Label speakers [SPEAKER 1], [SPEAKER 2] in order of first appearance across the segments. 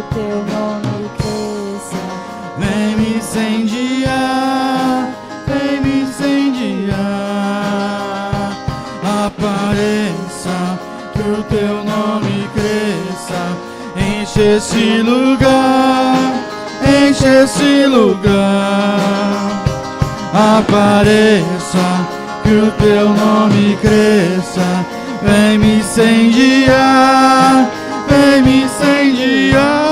[SPEAKER 1] o teu nome cresça.
[SPEAKER 2] Vem me incendiar, vem me incendiar. Apareça, que o teu nome cresça. Enche esse lugar, enche esse lugar. Apareça, que o teu nome cresça. Vem me incendiar, vem me incendiar.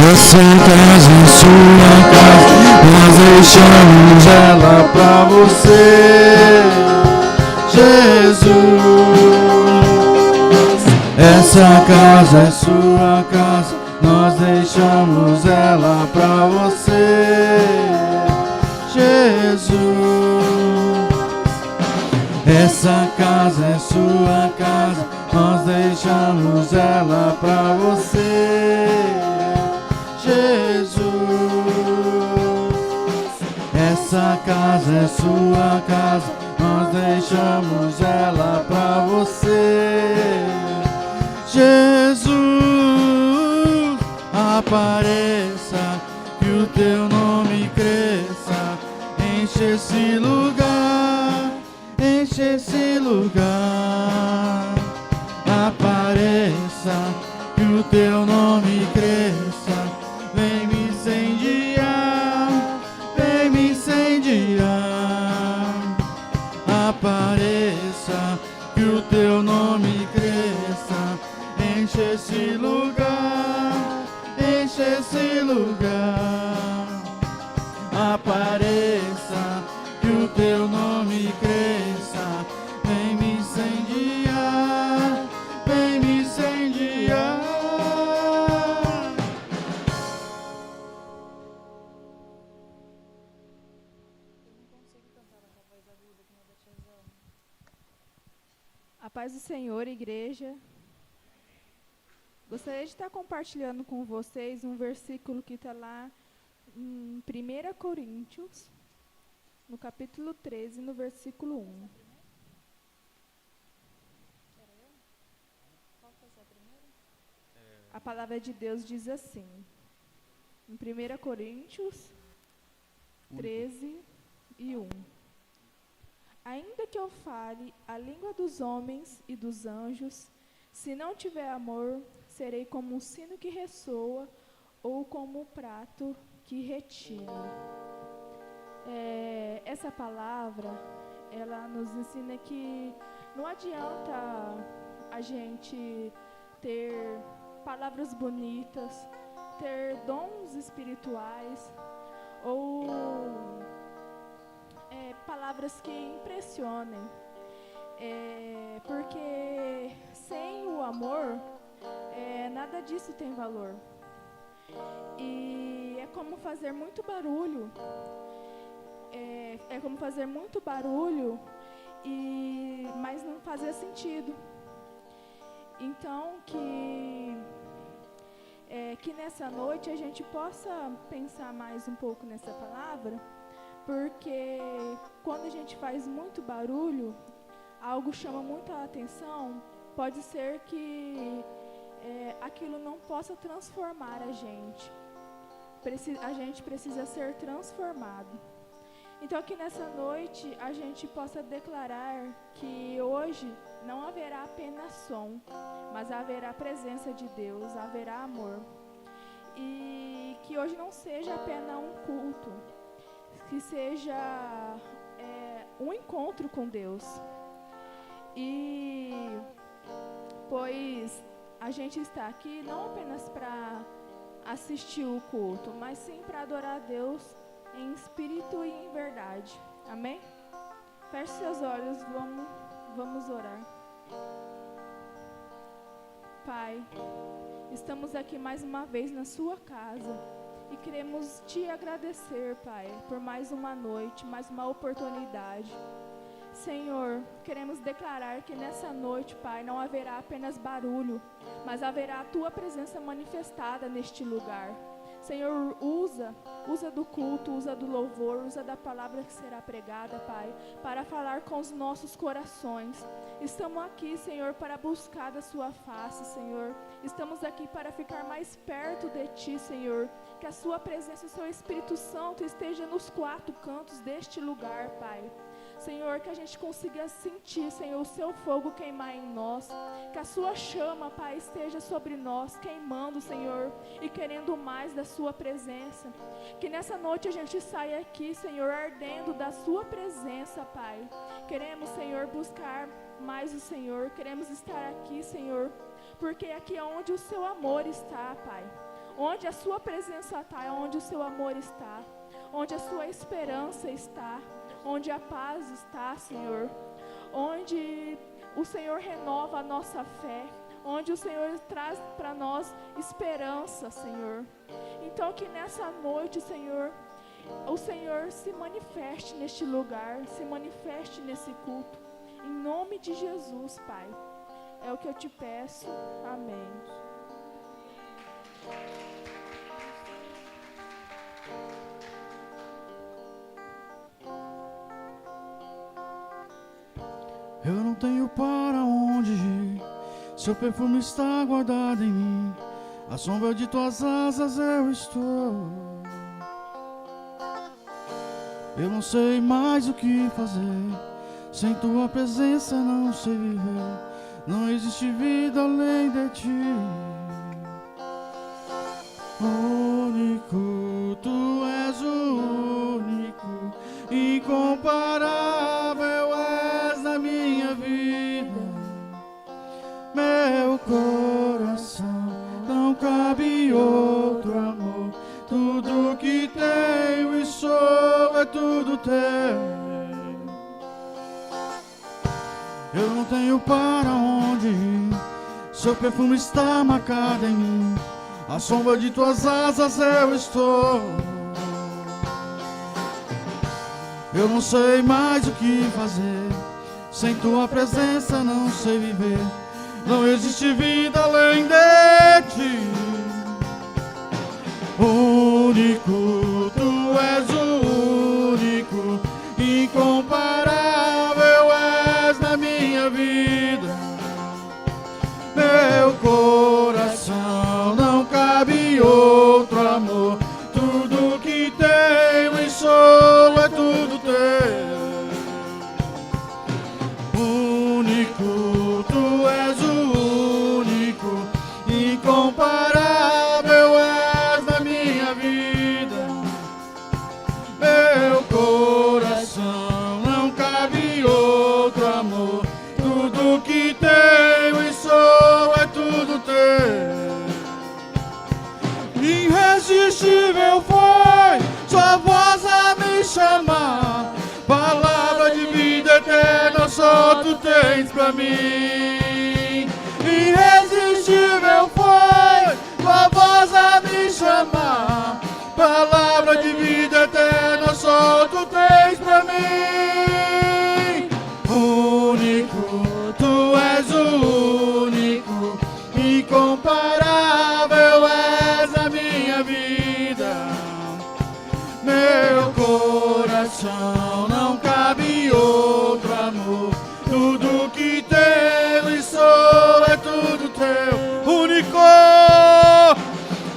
[SPEAKER 2] Essa casa é sua casa, nós deixamos ela pra você, Jesus. Essa casa é sua casa, nós deixamos ela pra você, Jesus. Essa casa é sua casa, nós deixamos ela pra você, Jesus. Essa casa é sua casa, nós deixamos ela pra você, Jesus. Apareça, que o teu nome cresça. Enche esse lugar, enche esse lugar. Apareça, que o teu nome cresça. Vem me incendiar, vem me incendiar. Apareça, que o teu nome cresça. Enche esse lugar, enche esse lugar. Apareça, que o teu nome cresça. Vem me incendiar, vem me incendiar.
[SPEAKER 3] A paz do Senhor, igreja. Gostaria de estar compartilhando com vocês um versículo que está lá em 1 Coríntios, no capítulo 13, no versículo 1. A palavra de Deus diz assim, em 1 Coríntios 13 e 1. Ainda que eu fale a língua dos homens e dos anjos, se não tiver amor, serei como um sino que ressoa ou como um prato que retina. Essa palavra, ela nos ensina que não adianta a gente ter palavras bonitas, ter dons espirituais ou palavras que impressionem, porque sem o amor, nada disso tem valor. E é como fazer muito barulho, mas não fazia sentido. Então, que nessa noite a gente possa pensar mais um pouco nessa palavra, porque quando a gente faz muito barulho, algo chama muita atenção, pode ser que aquilo não possa transformar a gente. A gente precisa ser transformado. Então, que nessa noite a gente possa declarar que hoje não haverá apenas som, mas haverá presença de Deus, haverá amor. E que hoje não seja apenas um culto, que seja um encontro com Deus. E pois a gente está aqui não apenas para assistir o culto, mas sim para adorar a Deus em espírito e em verdade. Amém? Feche seus olhos, vamos orar. Pai, estamos aqui mais uma vez na sua casa e queremos te agradecer, Pai, por mais uma noite, mais uma oportunidade. Senhor, queremos declarar que nessa noite, Pai, não haverá apenas barulho, mas haverá a Tua presença manifestada neste lugar. Senhor, usa do culto, usa do louvor, usa da palavra que será pregada, Pai, para falar com os nossos corações. Estamos aqui, Senhor, para buscar da sua face, Senhor. Estamos aqui para ficar mais perto de Ti, Senhor. Que a sua presença, o seu Espírito Santo esteja nos quatro cantos deste lugar, Pai. Senhor, que a gente consiga sentir, Senhor, o seu fogo queimar em nós. Que a sua chama, Pai, esteja sobre nós, queimando, Senhor, e querendo mais da sua presença. Que nessa noite a gente saia aqui, Senhor, ardendo da sua presença, Pai. Queremos, Senhor, buscar mais o Senhor. Queremos estar aqui, Senhor, porque aqui é onde o seu amor está, Pai. Onde a sua presença está, é onde o seu amor está. Onde a sua esperança está. Onde a paz está, Senhor. Onde o Senhor renova a nossa fé. Onde o Senhor traz para nós esperança, Senhor. Então que nessa noite, Senhor, o Senhor se manifeste neste lugar, se manifeste nesse culto. Em nome de Jesus, Pai. É o que eu te peço. Amém.
[SPEAKER 2] Eu não tenho para onde ir, seu perfume está guardado em mim. À sombra de tuas asas eu estou. Eu não sei mais o que fazer, sem tua presença não sei viver. Não existe vida além de ti. Único, tu és o único, incomparável és na minha vida. Meu coração não cabe outro amor. Tudo que tenho e sou é tudo teu. Eu não tenho para onde ir, seu perfume está marcado em mim. À sombra de tuas asas eu estou. Eu não sei mais o que fazer, sem tua presença não sei viver. Não existe vida além de ti. Único, tu és o único, incomparável és na minha vida. Meu coração não cabe outro amor. Tudo que tenho e sou é tudo teu. Único, tu és o único, incomparável és na minha vida. Meu coração não cabe outro amor. Tudo que tenho e sou é tudo teu. Irresistível foi sua voz a me chamar. Palavra de vida eterna só tu tens pra mim. Irresistível foi sua voz a me chamar. Palavra de vida eterna só tu tens pra mim. Único, tu és o único, incomparável és a minha vida. Meu coração não cabe outro amor. Tudo que tenho e sou é tudo teu. Único,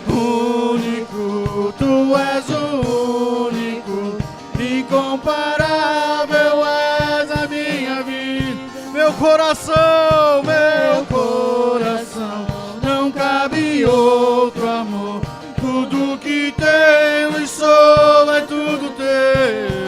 [SPEAKER 2] único, tu és o único, incomparável és a minha vida. Meu coração não cabe outro amor. Tudo que tenho e sou é tudo teu.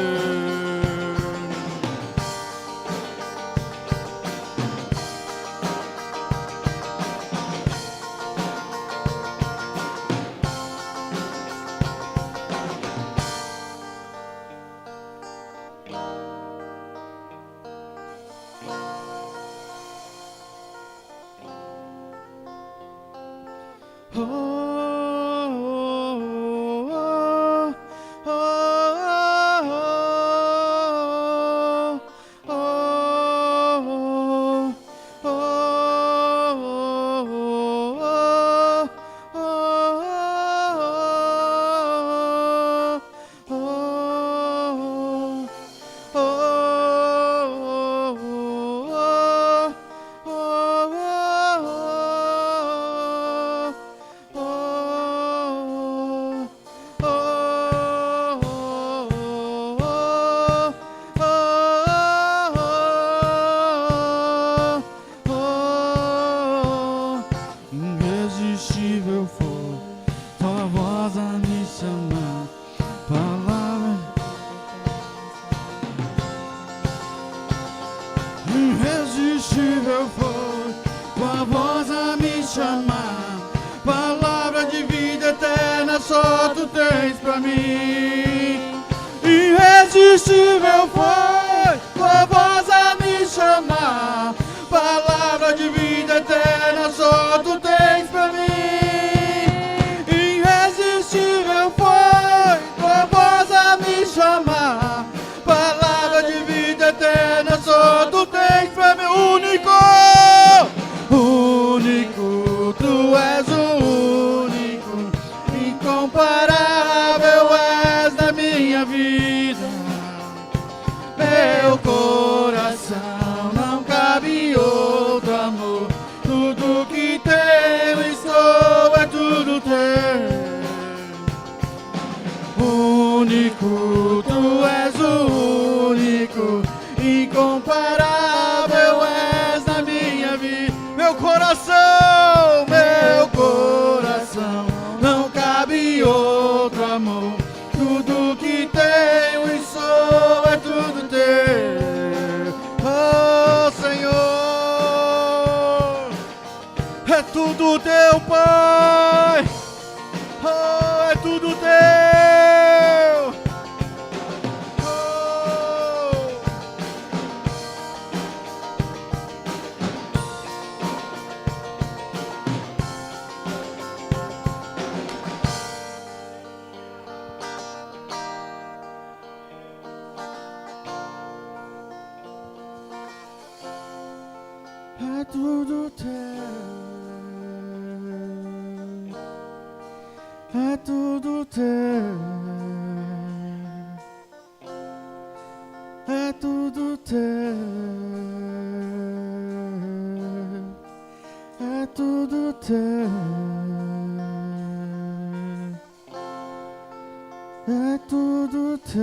[SPEAKER 2] irresistível for tua voz a me chamar, palavra irresistível for tua voz a me chamar, palavra de vida eterna só tu tens pra mim. Irresistível foi tua voz a me chamar, palavra de vida eterna só tu tens pra mim. Irresistível foi tua voz a me chamar, palavra de vida eterna só tu tens pra mim. Único, único, tu és o único, incomparável és na minha vida. Meu coração não cabe outro amor, tudo que tenho e sou é tudo teu. Único, tu és o único, incomparável és na minha vida. Meu coração não cabe outro amor, tudo que tenho e sou é tudo teu. Oh Senhor, é tudo teu, Pai. Oh, é tudo teu. É tudo teu, é tudo teu, é tudo teu, é tudo teu, é tudo teu.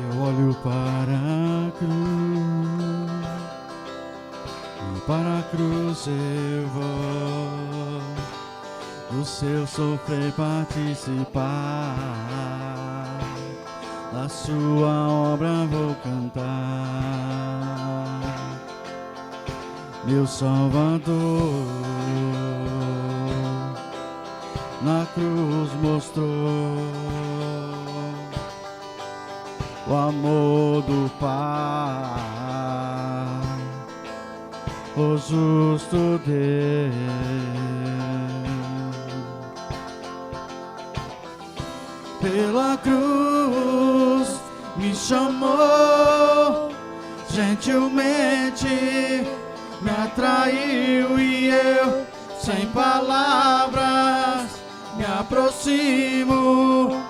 [SPEAKER 2] Eu olho para a cruz, e para a cruz eu vou, do seu sofrer participar, da sua obra vou cantar. Meu Salvador na cruz mostrou o amor do Pai, o justo Deus. Pela cruz me chamou, gentilmente me atraiu e eu, sem palavras, me aproximo,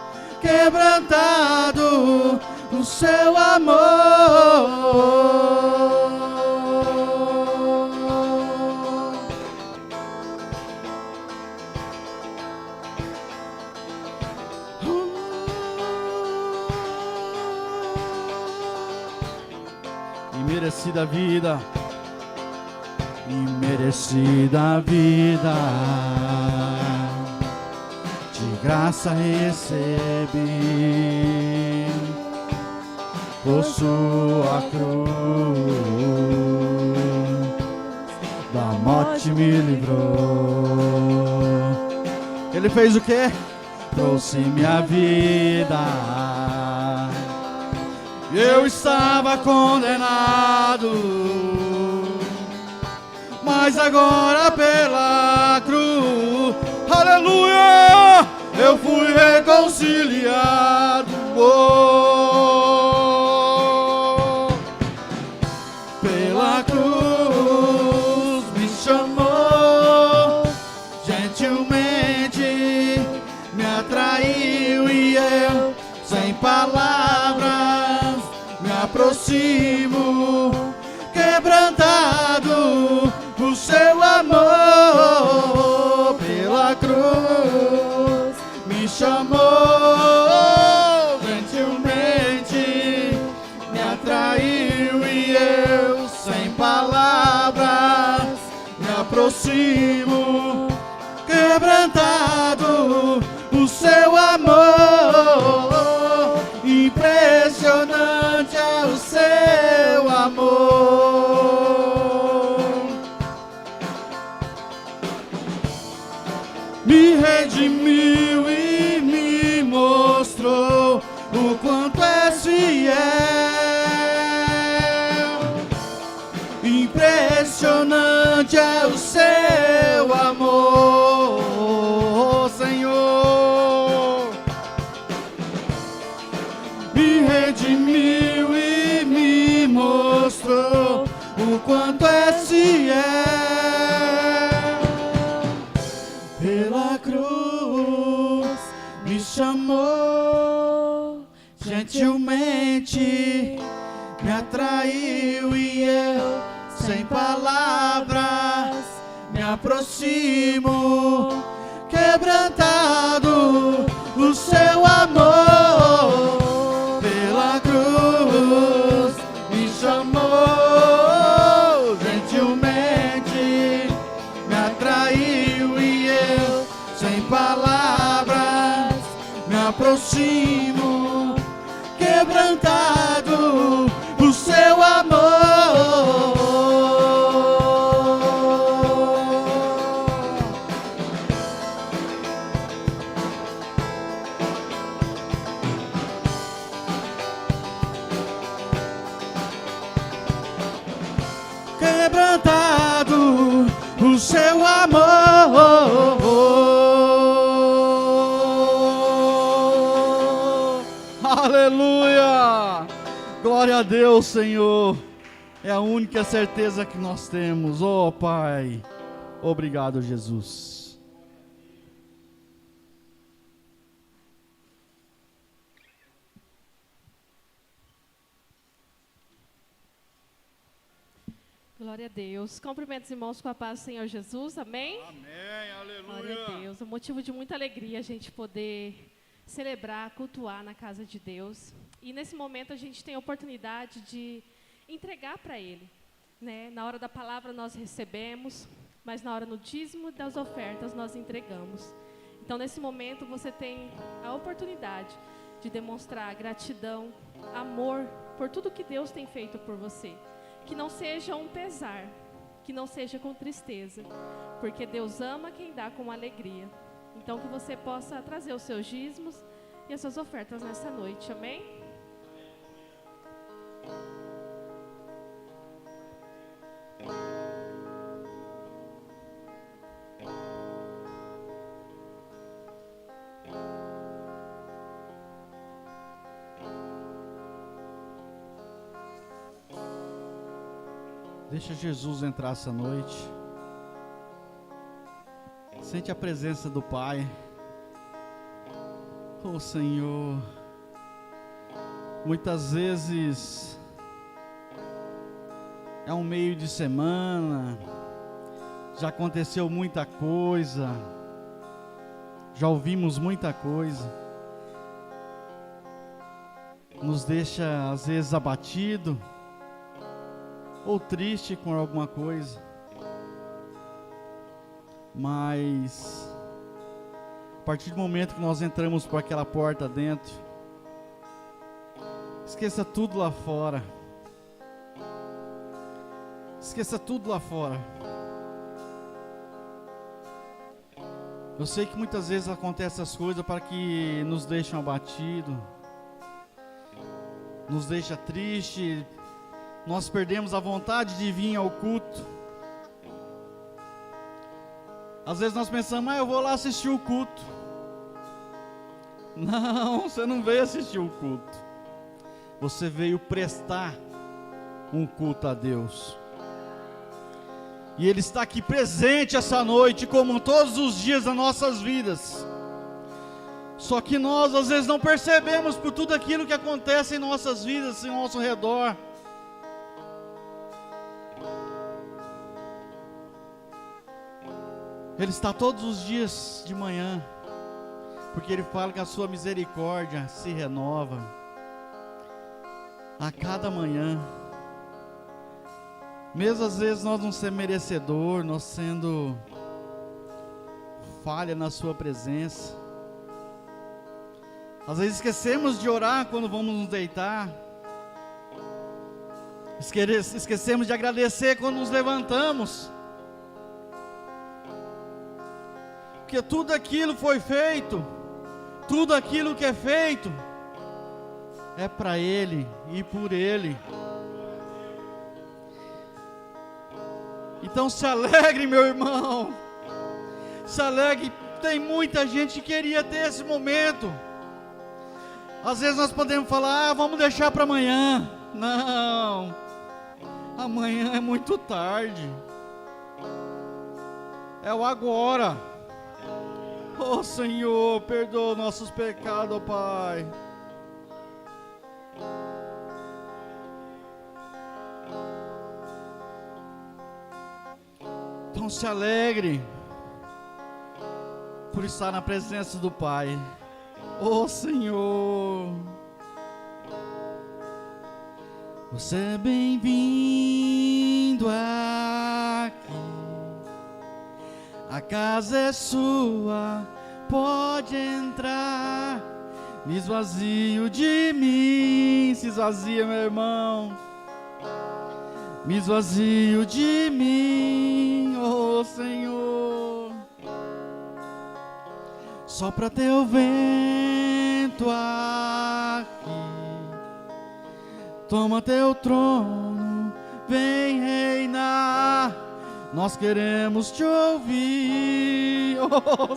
[SPEAKER 2] quebrantado no seu amor. Imerecida vida, imerecida vida, de graça recebi, por sua cruz, da morte me livrou. Ele fez o quê? Trouxe minha vida. Eu estava condenado, mas agora pela cruz, aleluia, eu fui reconciliado. Pela cruz me chamou, gentilmente me atraiu e eu, sem palavras, me aproximo, quebrantado por seu amor. Pela cruz me chamou, gentilmente me atraiu e eu, sem palavras, me aproximo, quebrantado por seu amor. Impressionante é o seu amor. Me redimiu e me mostrou o quanto é fiel. Impressionante é o seu amor, Senhor. Me redimiu e me mostrou o quanto é fiel. Pela cruz me chamou, gentilmente me atraiu e eu, sem palavras, me aproximo, quebrantado o seu amor. Pela cruz me chamou, gentilmente me atraiu e eu, sem palavras, me aproximo, quebrantado o seu amor. Quebrantado o seu amor. Aleluia! Glória a Deus, Senhor. É a única certeza que nós temos. Oh, Pai. Obrigado, Jesus.
[SPEAKER 4] Glória a Deus. Cumprimento os irmãos com a paz do Senhor Jesus. Amém?
[SPEAKER 2] Amém, aleluia.
[SPEAKER 4] Glória a Deus. É um motivo de muita alegria a gente poder celebrar, cultuar na casa de Deus. E nesse momento a gente tem a oportunidade de entregar para Ele, né? Na hora da palavra nós recebemos, mas na hora no dízimo das ofertas nós entregamos. Então nesse momento você tem a oportunidade de demonstrar gratidão, amor por tudo que Deus tem feito por você. Que não seja um pesar, que não seja com tristeza, porque Deus ama quem dá com alegria. Então que você possa trazer os seus dízimos e as suas ofertas nessa noite, amém?
[SPEAKER 2] Deixa Jesus entrar essa noite. Sente a presença do Pai. Oh, Senhor. Muitas vezes é um meio de semana, já aconteceu muita coisa, já ouvimos muita coisa, nos deixa às vezes abatido ou triste com alguma coisa, mas a partir do momento que nós entramos por aquela porta dentro, esqueça tudo lá fora, esqueça tudo lá fora. Eu sei que muitas vezes acontecem essas coisas para que nos deixam abatidos, nos deixa triste. Nós perdemos a vontade de vir ao culto. Às vezes nós pensamos, eu vou lá assistir o culto. Não, você não veio assistir o culto. Você veio prestar um culto a Deus. E Ele está aqui presente essa noite, como todos os dias das nossas vidas. Só que nós às vezes não percebemos por tudo aquilo que acontece em nossas vidas, em nosso redor. Ele está todos os dias de manhã, porque Ele fala que a sua misericórdia se renova a cada manhã. Mesmo às vezes nós não sendo merecedor, nós sendo falha na sua presença. Às vezes esquecemos de orar quando vamos nos deitar. Esquecemos de agradecer quando nos levantamos. Porque tudo aquilo foi feito, tudo aquilo que é feito, é para Ele e por Ele. Então se alegre, meu irmão, se alegre. Tem muita gente que queria ter esse momento. Às vezes nós podemos falar, vamos deixar para amanhã. Não, amanhã é muito tarde, é o agora. Oh Senhor, perdoa nossos pecados, oh Pai. Então se alegre por estar na presença do Pai. Oh Senhor, você é bem-vindo aqui. A casa é sua, pode entrar. Me esvazio de mim. Se esvazia, meu irmão. Me esvazio de mim, oh Senhor. Sopra teu vento aqui. Toma teu trono, vem reinar. Nós queremos te ouvir, oh,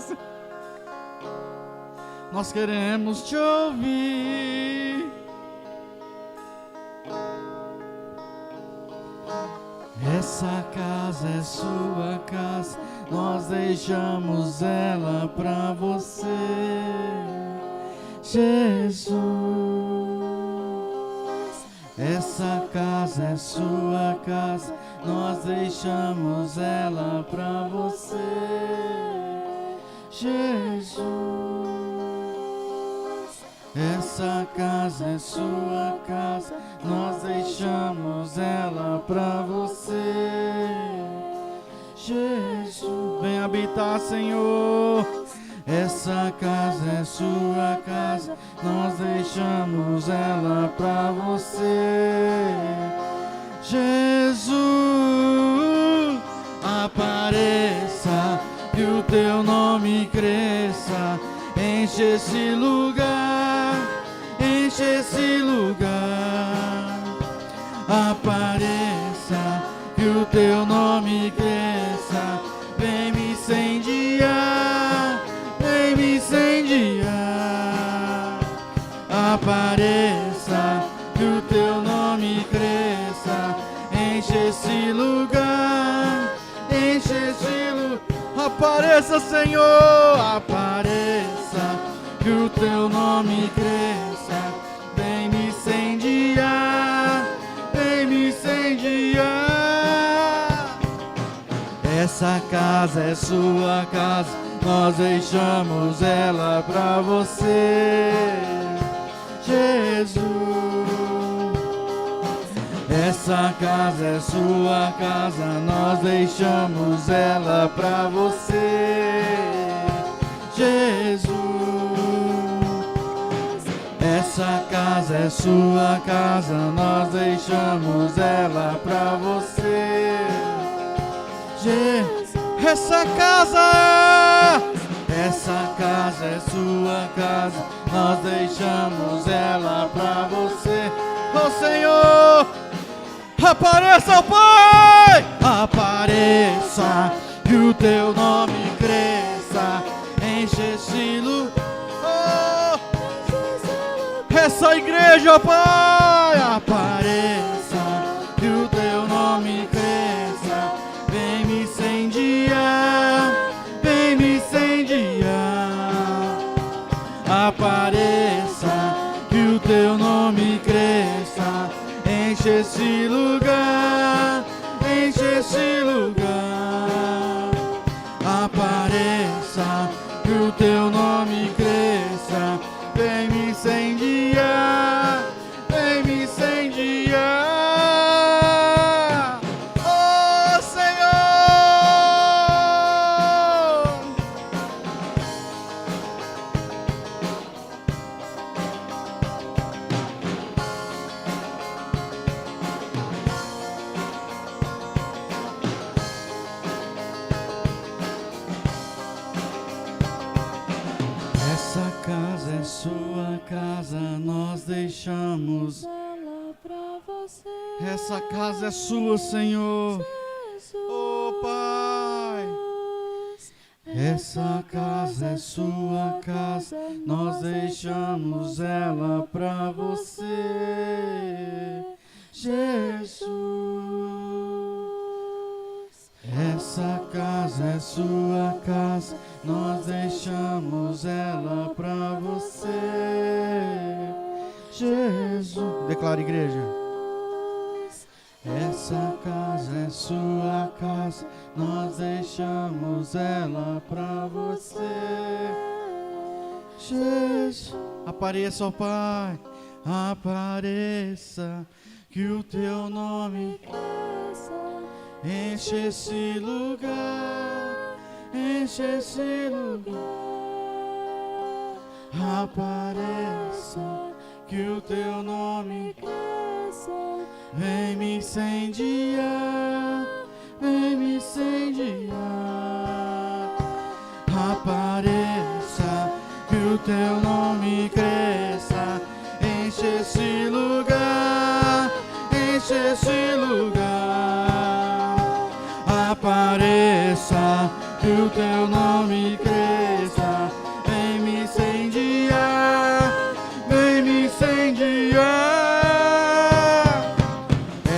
[SPEAKER 2] nós queremos te ouvir. Essa casa é sua casa, nós deixamos ela pra você, Jesus. Essa casa é sua casa, nós deixamos ela pra você, Jesus. Essa casa é sua casa, nós deixamos ela pra você, Jesus. Vem habitar, Senhor. Essa casa é sua casa, nós deixamos ela pra você, Jesus. Apareça, que o teu nome cresça, enche esse lugar, enche esse lugar. Apareça, que o teu nome cresça, vem me incendiar, vem me incendiar. Apareça, que o teu nome cresça, enche esse lugar, enche esse lugar. Apareça, Senhor, apareça, que o teu nome cresça, vem me incendiar, vem me incendiar. Essa casa é sua casa, nós deixamos ela pra você, Jesus. Essa casa é sua casa, nós deixamos ela pra você, Jesus. Essa casa é sua casa, nós deixamos ela pra você, Jesus. Essa casa é sua casa, nós deixamos ela pra você, oh Senhor. Apareça, Pai, apareça, que o teu nome cresça, igreja, ó Pai, apareça, que o teu nome cresça, vem me incendiar, vem me incendiar. Apareça, que o teu nome cresça, enche esse lugar, enche esse lugar. Apareça, que o teu nome cresça, vem me incendiar, vem me incendiar. Oh Senhor! Essa casa é sua casa, nós deixamos.
[SPEAKER 1] Ela pra você,
[SPEAKER 2] Essa casa é sua, Senhor.
[SPEAKER 1] Jesus.
[SPEAKER 2] Oh Pai, essa casa é sua casa, nós deixamos ela pra você, Jesus. Essa casa é sua casa, nós deixamos ela pra você, Jesus. Declara, igreja. Essa casa é sua casa, nós deixamos ela pra você, Jesus. Apareça, ó Pai, apareça, que o teu nome enche esse lugar, enche esse lugar. Apareça, que o teu nome vem me incendiar, vem me incendiar. Apareça, que o teu nome cresça, enche esse lugar, enche esse lugar. Apareça, que o teu nome cresça, vem me incendiar, vem me incendiar.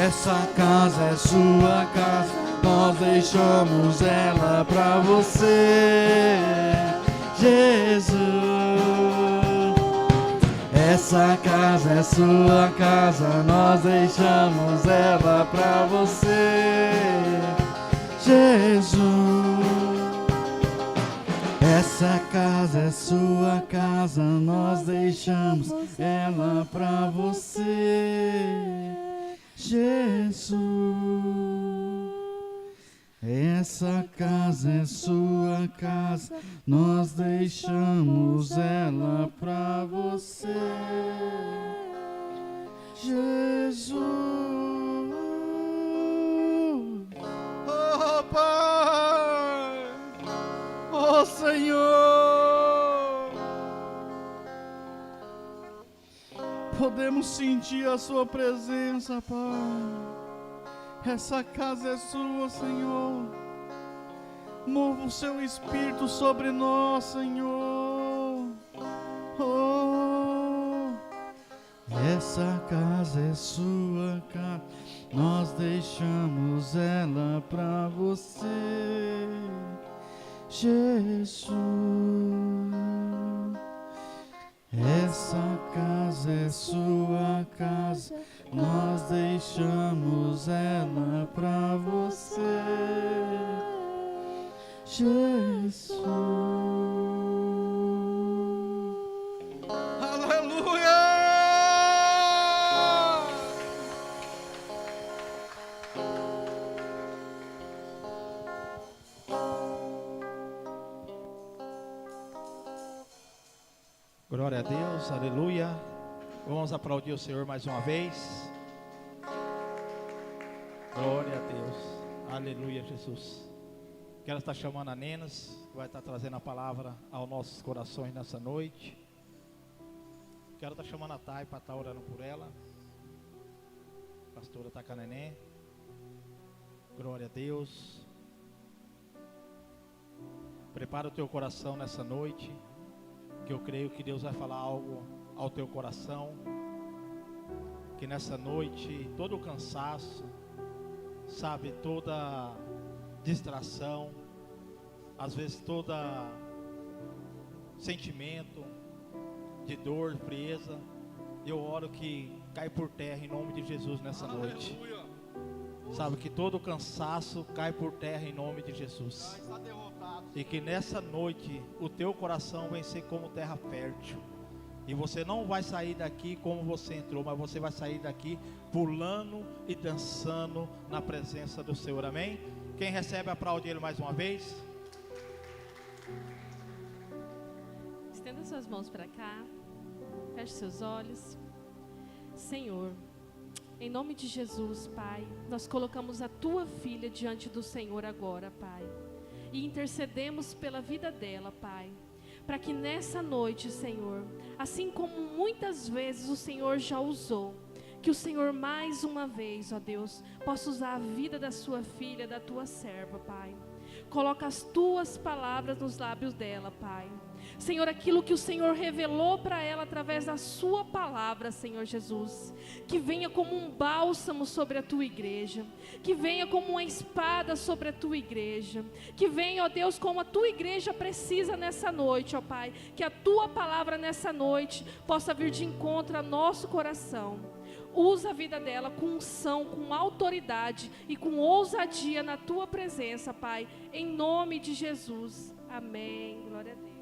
[SPEAKER 2] Essa casa é sua casa, nós deixamos ela pra você, Jesus. Essa casa é sua casa, nós deixamos ela pra você, Jesus. Essa casa é sua casa, nós deixamos ela pra você, Jesus. Essa casa é sua casa, nós deixamos ela pra você, Jesus. Oh Pai, oh Senhor, podemos sentir a sua presença, Pai. Essa casa é sua, Senhor. Mova o seu Espírito sobre nós, Senhor. Oh, essa casa é sua casa, nós deixamos ela pra você, Jesus. Essa casa é sua casa, nós deixamos ela pra você, Jesus. Aleluia!
[SPEAKER 5] Glória a Deus, aleluia. Vamos aplaudir o Senhor mais uma vez. Glória a Deus, aleluia, Jesus. Quero estar chamando a Nenas, que vai estar trazendo a palavra aos nossos corações nessa noite. Quero estar chamando a Thay para estar orando por ela. A pastora está com a neném. Glória a Deus. Prepara o teu coração nessa noite, que eu creio que Deus vai falar algo ao teu coração. que nessa noite todo o cansaço, sabe, toda distração, às vezes toda sentimento de dor, frieza, eu oro que cai por terra em nome de Jesus nessa noite. Sabe, que todo cansaço cai por terra em nome de Jesus. E que nessa noite o teu coração vai ser como terra fértil. E você não vai sair daqui como você entrou, mas você vai sair daqui pulando e dançando na presença do Senhor, amém? Quem recebe, aplaude Ele mais uma vez.
[SPEAKER 4] Estenda suas mãos para cá, feche seus olhos. Senhor, em nome de Jesus, Pai, nós colocamos a Tua filha diante do Senhor agora, Pai, e intercedemos pela vida dela, Pai, para que nessa noite, Senhor, assim como muitas vezes o Senhor já usou, que o Senhor mais uma vez, ó Deus, possa usar a vida da sua filha, da tua serva, Pai. Coloca as tuas palavras nos lábios dela, Pai. Senhor, aquilo que o Senhor revelou para ela através da sua palavra, Senhor Jesus, que venha como um bálsamo sobre a tua igreja, que venha como uma espada sobre a tua igreja, que venha, ó Deus, como a tua igreja precisa nessa noite, ó Pai, que a tua palavra nessa noite possa vir de encontro ao nosso coração. Usa a vida dela com unção, com autoridade e com ousadia na tua presença, Pai, em nome de Jesus. Amém. Glória a Deus.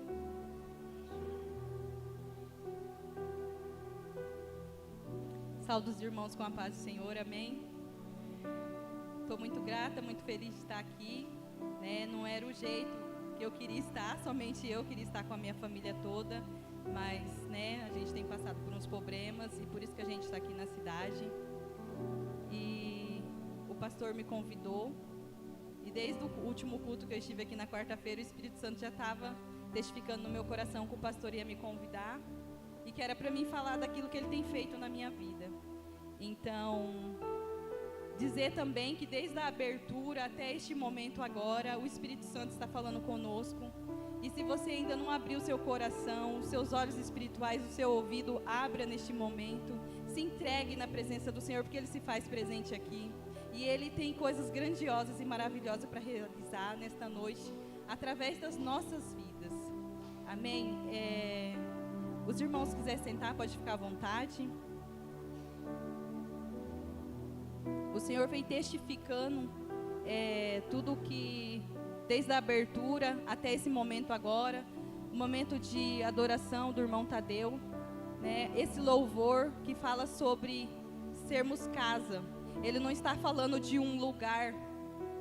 [SPEAKER 6] Saúdo os irmãos com a paz do Senhor, amém. Estou muito grata, muito feliz de estar aqui, né? Não era o jeito que eu queria estar, somente eu queria estar com a minha família toda, mas, né, a gente tem passado por uns problemas e por isso que a gente está aqui na cidade. E o pastor me convidou, e desde o último culto que eu estive aqui na quarta-feira, o Espírito Santo já estava testificando no meu coração que o pastor ia me convidar, e que era para mim falar daquilo que ele tem feito na minha vida. Então, dizer também que desde a abertura até este momento agora, o Espírito Santo está falando conosco. E se você ainda não abriu seu coração, os seus olhos espirituais, o seu ouvido, abra neste momento. Se entregue na presença do Senhor, porque Ele se faz presente aqui. E Ele tem coisas grandiosas e maravilhosas para realizar nesta noite, através das nossas vidas. Amém? Os irmãos, se quiserem sentar, pode ficar à vontade. O Senhor vem testificando tudo que, desde a abertura até esse momento agora, o momento de adoração do irmão Tadeu, né? Esse louvor que fala sobre sermos casa. Ele não está falando de um lugar,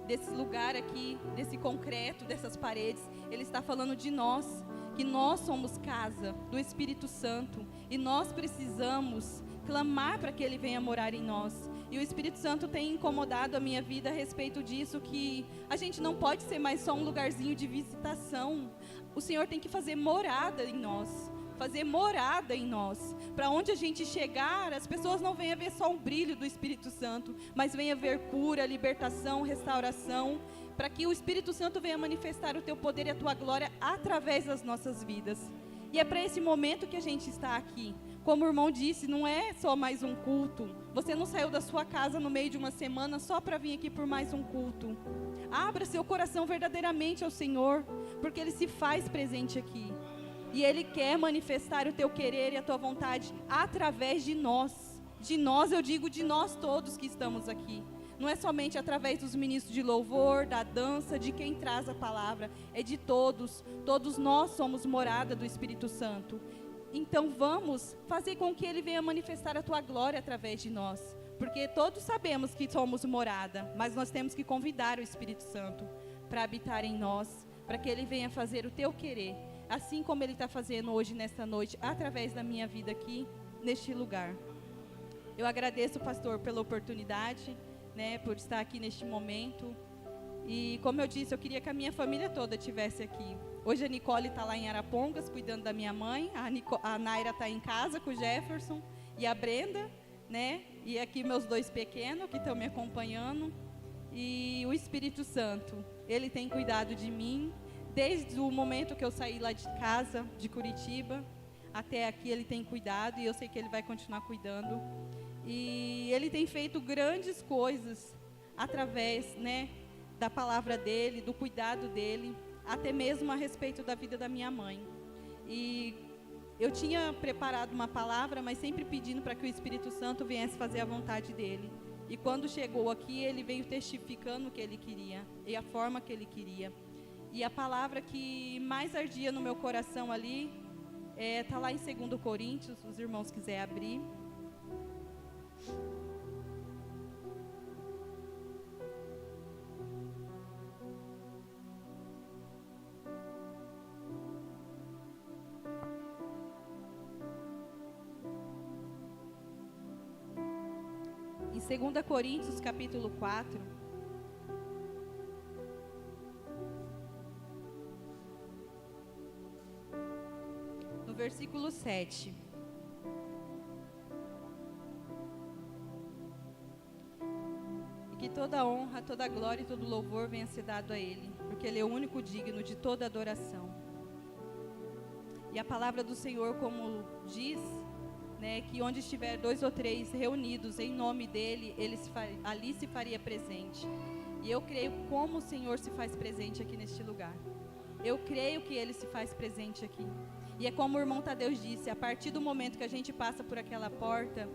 [SPEAKER 6] desse lugar aqui, desse concreto, dessas paredes. Ele está falando de nós, que nós somos casa do Espírito Santo e nós precisamos clamar para que Ele venha morar em nós. E o Espírito Santo tem incomodado a minha vida a respeito disso, que a gente não pode ser mais só um lugarzinho de visitação. O Senhor tem que fazer morada em nós, para onde a gente chegar, as pessoas não venham ver só um brilho do Espírito Santo, mas venham ver cura, libertação, restauração, para que o Espírito Santo venha manifestar o teu poder e a tua glória através das nossas vidas. E é para esse momento que a gente está aqui. Como o irmão disse, não é só mais um culto. Você não saiu da sua casa no meio de uma semana só para vir aqui por mais um culto. Abra seu coração verdadeiramente ao Senhor, porque Ele se faz presente aqui. E Ele quer manifestar o teu querer e a tua vontade através de nós. De nós, eu digo de nós todos que estamos aqui. Não é somente através dos ministros de louvor, da dança, de quem traz a palavra. É de todos. Todos nós somos morada do Espírito Santo. Então vamos fazer com que Ele venha manifestar a tua glória através de nós. Porque todos sabemos que somos morada, mas nós temos que convidar o Espírito Santo para habitar em nós, para que Ele venha fazer o teu querer, assim como Ele está fazendo hoje, nesta noite, através da minha vida aqui, neste lugar. Eu agradeço, pastor, pela oportunidade, né, por estar aqui neste momento. E como eu disse, eu queria que a minha família toda estivesse aqui. Hoje a Nicole está lá em Arapongas, cuidando da minha mãe. A Naira está em casa com o Jefferson e a Brenda, né? E aqui meus dois pequenos que estão me acompanhando. E o Espírito Santo, Ele tem cuidado de mim. Desde o momento que eu saí lá de casa, de Curitiba, até aqui Ele tem cuidado. E eu sei que Ele vai continuar cuidando. E Ele tem feito grandes coisas através, né, da palavra dEle, do cuidado dEle, até mesmo a respeito da vida da minha mãe. E eu tinha preparado uma palavra, mas sempre pedindo para que o Espírito Santo viesse fazer a vontade dEle. E quando chegou aqui, Ele veio testificando o que Ele queria e a forma que Ele queria. E a palavra que mais ardia no meu coração ali, está lá em 2 Coríntios, os irmãos quiserem abrir. Em 2 Coríntios, capítulo 4, no versículo 7. E que toda honra, toda glória e todo louvor venha ser dado a Ele, porque Ele é o único digno de toda adoração. E a palavra do Senhor, como diz, né, que onde estiver 2 ou 3 reunidos em nome dEle, ali se faria presente. E eu creio como o Senhor se faz presente aqui neste lugar. Eu creio que Ele se faz presente aqui. E é como o irmão Tadeu disse, a partir do momento que a gente passa por aquela porta,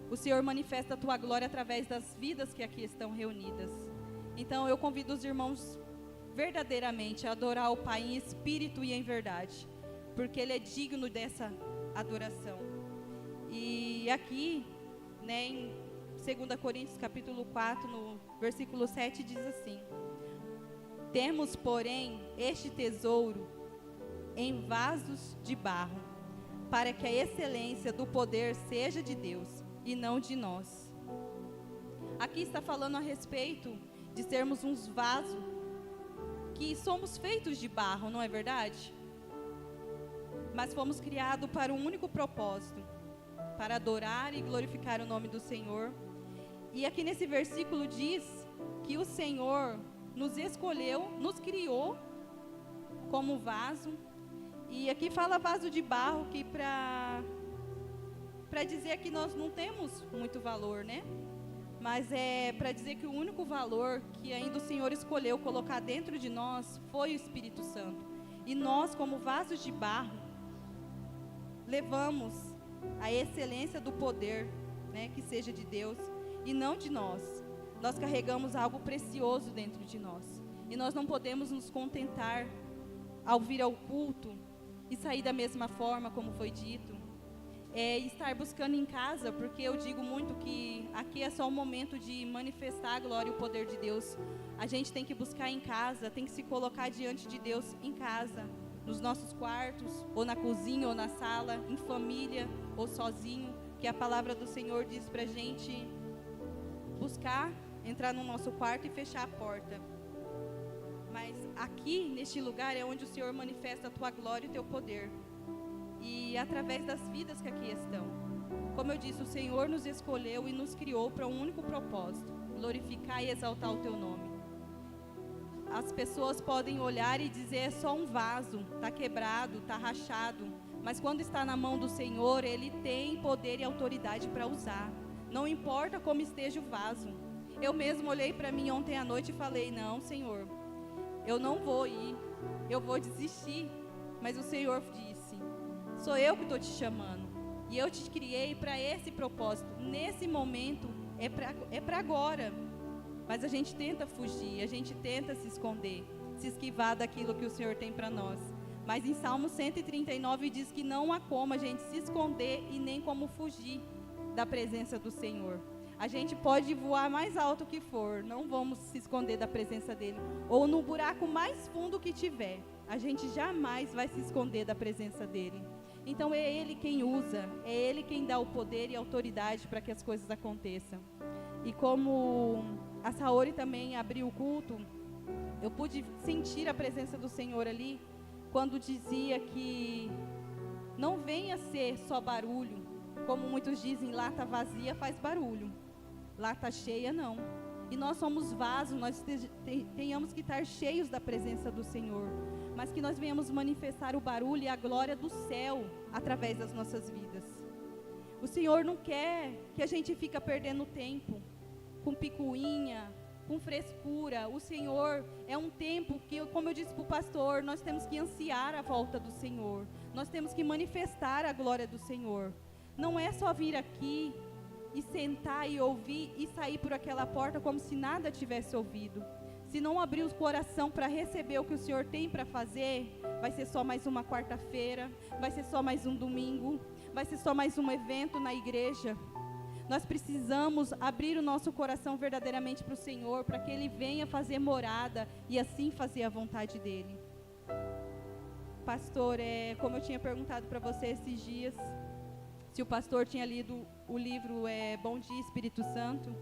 [SPEAKER 6] o Senhor manifesta a tua glória através das vidas que aqui estão reunidas. Então eu convido os irmãos verdadeiramente a adorar o Pai em espírito e em verdade, porque Ele é digno dessa adoração. E aqui, né, em 2 Coríntios capítulo 4, no versículo 7, diz assim: temos, porém, este tesouro em vasos de barro, para que a excelência do poder seja de Deus e não de nós. Aqui está falando a respeito de sermos uns vasos que somos feitos de barro, não é verdade? Mas fomos criados para um único propósito, para adorar e glorificar o nome do Senhor. E aqui nesse versículo diz que o Senhor nos escolheu, nos criou como vaso. E aqui fala vaso de barro, que para dizer que nós não temos muito valor, né? Mas é para dizer que o único valor que ainda o Senhor escolheu colocar dentro de nós foi o Espírito Santo. E nós, como vasos de barro, levamos a excelência do poder, né, que seja de Deus e não de nós. Nós carregamos algo precioso dentro de nós. E nós não podemos nos contentar ao vir ao culto e sair da mesma forma como foi dito. Estar buscando em casa, porque eu digo muito que aqui é só um momento de manifestar a glória e o poder de Deus. A gente tem que buscar em casa, tem que se colocar diante de Deus em casa, nos nossos quartos, ou na cozinha, ou na sala, em família, ou sozinho, que a palavra do Senhor diz pra gente buscar, entrar no nosso quarto e fechar a porta. Mas aqui, neste lugar, é onde o Senhor manifesta a tua glória e o teu poder. E através das vidas que aqui estão. Como eu disse, o Senhor nos escolheu e nos criou para um único propósito: glorificar e exaltar o teu nome. As pessoas podem olhar e dizer: é só um vaso, está quebrado, está rachado. Mas quando está na mão do Senhor, Ele tem poder e autoridade para usar. Não importa como esteja o vaso. Eu mesmo olhei para mim ontem à noite e falei: não, Senhor, eu não vou ir, eu vou desistir. Mas o Senhor disse: sou eu que estou te chamando. E eu te criei para esse propósito. Nesse momento, é para agora. Mas a gente tenta fugir, a gente tenta se esconder, se esquivar daquilo que o Senhor tem para nós. Mas em Salmo 139 diz que não há como a gente se esconder e nem como fugir da presença do Senhor. A gente pode voar mais alto que for, não vamos se esconder da presença dEle. Ou no buraco mais fundo que tiver, a gente jamais vai se esconder da presença dEle. Então é Ele quem usa, é Ele quem dá o poder e a autoridade para que as coisas aconteçam. E como a Saori também abriu o culto, eu pude sentir a presença do Senhor ali, quando dizia que não venha ser só barulho, como muitos dizem, lata vazia faz barulho, lata cheia não. E nós somos vasos, nós tenhamos que estar cheios da presença do Senhor, mas que nós venhamos manifestar o barulho e a glória do céu através das nossas vidas. O Senhor não quer que a gente fique perdendo tempo com picuinha, com frescura. O Senhor é um tempo que, como eu disse para o pastor, nós temos que ansiar a volta do Senhor. Nós temos que manifestar a glória do Senhor. Não é só vir aqui e sentar e ouvir e sair por aquela porta como se nada tivesse ouvido. Se não abrir o coração para receber o que o Senhor tem para fazer, vai ser só mais uma quarta-feira, vai ser só mais um domingo, vai ser só mais um evento na igreja. Nós precisamos abrir o nosso coração verdadeiramente para o Senhor, para que Ele venha fazer morada e assim fazer a vontade dEle. Pastor, como eu tinha perguntado para você esses dias, se o pastor tinha lido o livro Bom Dia Espírito Santo.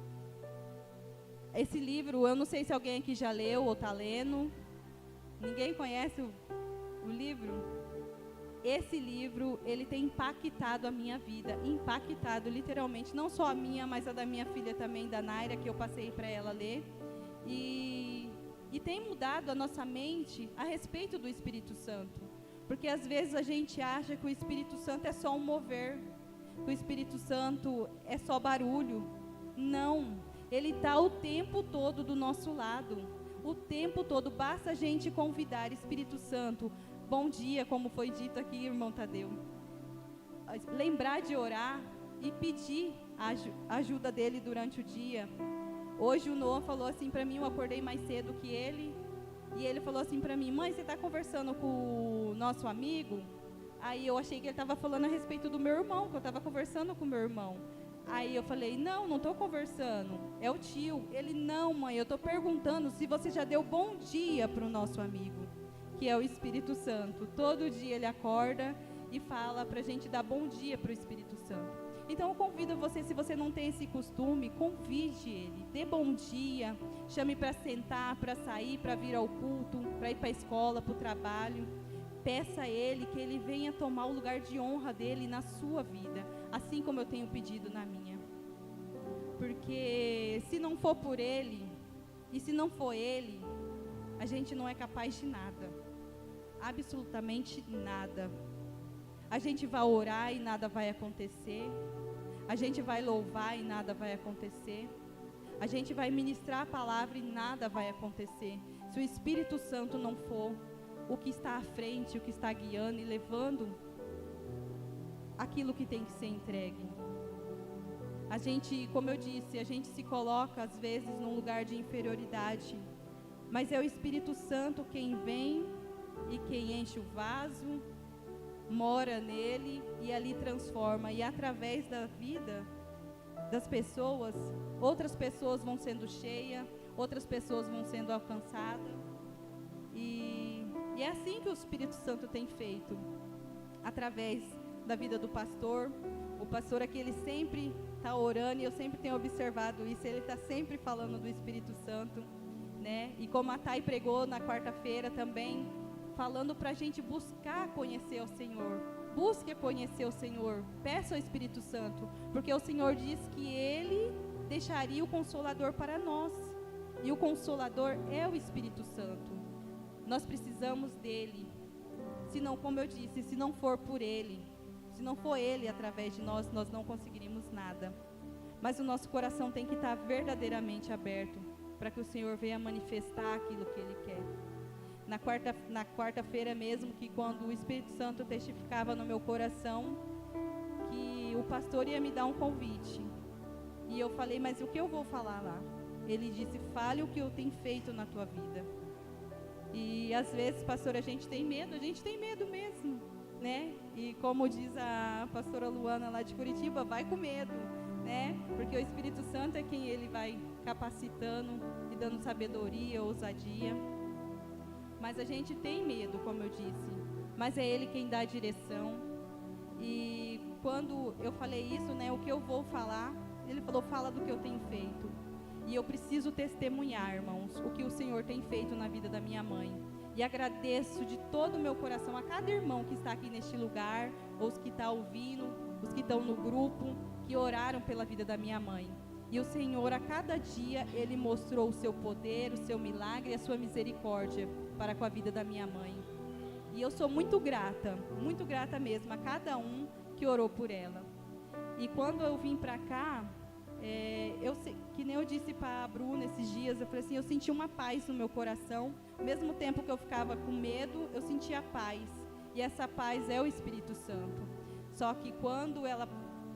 [SPEAKER 6] Esse livro, eu não sei se alguém aqui já leu ou está lendo. Ninguém conhece o livro? Esse livro, ele tem impactado a minha vida, impactado literalmente, não só a minha, mas a da minha filha também, da Naira, que eu passei para ela ler. E tem mudado a nossa mente a respeito do Espírito Santo. Porque às vezes a gente acha que o Espírito Santo é só um mover, que o Espírito Santo é só barulho. Não, ele está o tempo todo do nosso lado, o tempo todo. Basta a gente convidar: Espírito Santo, bom dia, como foi dito aqui, irmão Tadeu. Lembrar de orar e pedir a ajuda dele durante o dia. Hoje o Noah falou assim para mim, eu acordei mais cedo que ele, e ele falou assim para mim: mãe, você está conversando com o nosso amigo? Aí eu achei que ele estava falando a respeito do meu irmão, que eu estava conversando com o meu irmão. Aí eu falei: não estou conversando, é o tio. Ele: não, mãe, eu estou perguntando se você já deu bom dia para o nosso amigo, que é o Espírito Santo. Todo dia ele acorda e fala para a gente dar bom dia para o Espírito Santo. Então eu convido você, se você não tem esse costume, convide ele, dê bom dia, chame para sentar, para sair, para vir ao culto, para ir para a escola, para o trabalho. Peça a ele que ele venha tomar o lugar de honra dele na sua vida, assim como eu tenho pedido na minha. Porque se não for por ele, e se não for ele, a gente não é capaz de nada, absolutamente nada. A gente vai orar e nada vai acontecer. A gente vai louvar e nada vai acontecer. A gente vai ministrar a palavra e nada vai acontecer. Se o Espírito Santo não for o que está à frente, o que está guiando e levando aquilo que tem que ser entregue. A gente, como eu disse, a gente se coloca às vezes num lugar de inferioridade, mas é o Espírito Santo quem vem e quem enche o vaso, mora nele e ali transforma. E através da vida das pessoas, outras pessoas vão sendo cheias, outras pessoas vão sendo alcançadas. E é assim que o Espírito Santo tem feito, através da vida do pastor. O pastor aqui, ele sempre está orando, e eu sempre tenho observado isso, ele está sempre falando do Espírito Santo, né? E como a Thay pregou na quarta-feira também, falando para a gente buscar conhecer o Senhor. Busque conhecer o Senhor, peça ao Espírito Santo, porque o Senhor diz que Ele deixaria o Consolador para nós, e o Consolador é o Espírito Santo. Nós precisamos dele. Se não, como eu disse, se não for por ele, se não for ele através de nós, nós não conseguiríamos nada. Mas o nosso coração tem que estar verdadeiramente aberto para que o Senhor venha manifestar aquilo que ele quer. Na quarta-feira mesmo, que quando o Espírito Santo testificava no meu coração que o pastor ia me dar um convite, e eu falei: mas o que eu vou falar lá? Ele disse: fale o que eu tenho feito na tua vida. E às vezes, pastor, a gente tem medo mesmo, né? E como diz a pastora Luana lá de Curitiba, vai com medo, né? Porque o Espírito Santo é quem ele vai capacitando e dando sabedoria, ousadia. Mas a gente tem medo, como eu disse, mas é ele quem dá a direção. E quando eu falei isso, né, o que eu vou falar, ele falou: fala do que eu tenho feito. E eu preciso testemunhar, irmãos, o que o Senhor tem feito na vida da minha mãe. E agradeço de todo o meu coração a cada irmão que está aqui neste lugar, ou os que estão ouvindo, os que estão no grupo, que oraram pela vida da minha mãe. E o Senhor, a cada dia, Ele mostrou o seu poder, o seu milagre e a sua misericórdia para com a vida da minha mãe. E eu sou muito grata mesmo a cada um que orou por ela. E quando eu vim para cá, que nem eu disse para a Bruna esses dias, eu falei assim, eu senti uma paz no meu coração. Ao mesmo tempo que eu ficava com medo, eu sentia paz. E essa paz é o Espírito Santo. Só que quando ela,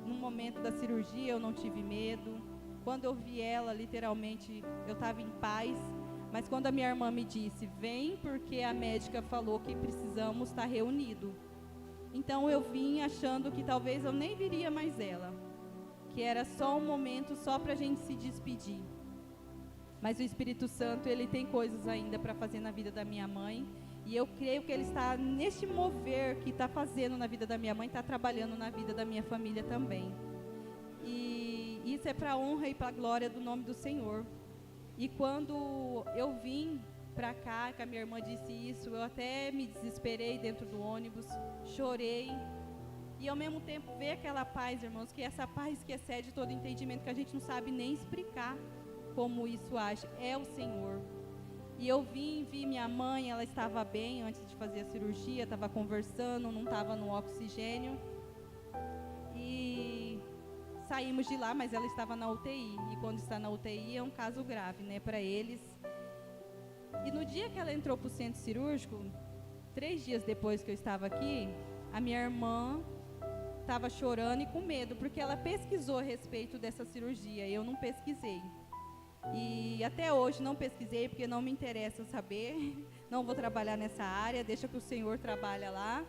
[SPEAKER 6] no momento da cirurgia, eu não tive medo. Quando eu vi ela, literalmente, eu estava em paz. Mas quando a minha irmã me disse, vem porque a médica falou que precisamos estar reunidos. Então eu vim achando que talvez eu nem viria mais ela. Que era só um momento, só para a gente se despedir. Mas o Espírito Santo, ele tem coisas ainda para fazer na vida da minha mãe. E eu creio que ele está, neste mover que está fazendo na vida da minha mãe, está trabalhando na vida da minha família também. E isso é para a honra e para a glória do nome do Senhor. E quando eu vim para cá, que a minha irmã disse isso, eu até me desesperei dentro do ônibus, chorei. E ao mesmo tempo ver aquela paz, irmãos, que essa paz que excede todo entendimento, que a gente não sabe nem explicar como isso age, é o Senhor. E eu vi minha mãe, ela estava bem antes de fazer a cirurgia, estava conversando, não estava no oxigênio. E saímos de lá, mas ela estava na UTI. E quando está na UTI é um caso grave, né, para eles. E no dia que ela entrou para o centro cirúrgico, 3 dias depois que eu estava aqui, a minha irmã estava chorando e com medo, porque ela pesquisou a respeito dessa cirurgia. Eu não pesquisei. E até hoje não pesquisei, porque não me interessa saber. Não vou trabalhar nessa área, deixa que o Senhor trabalha lá.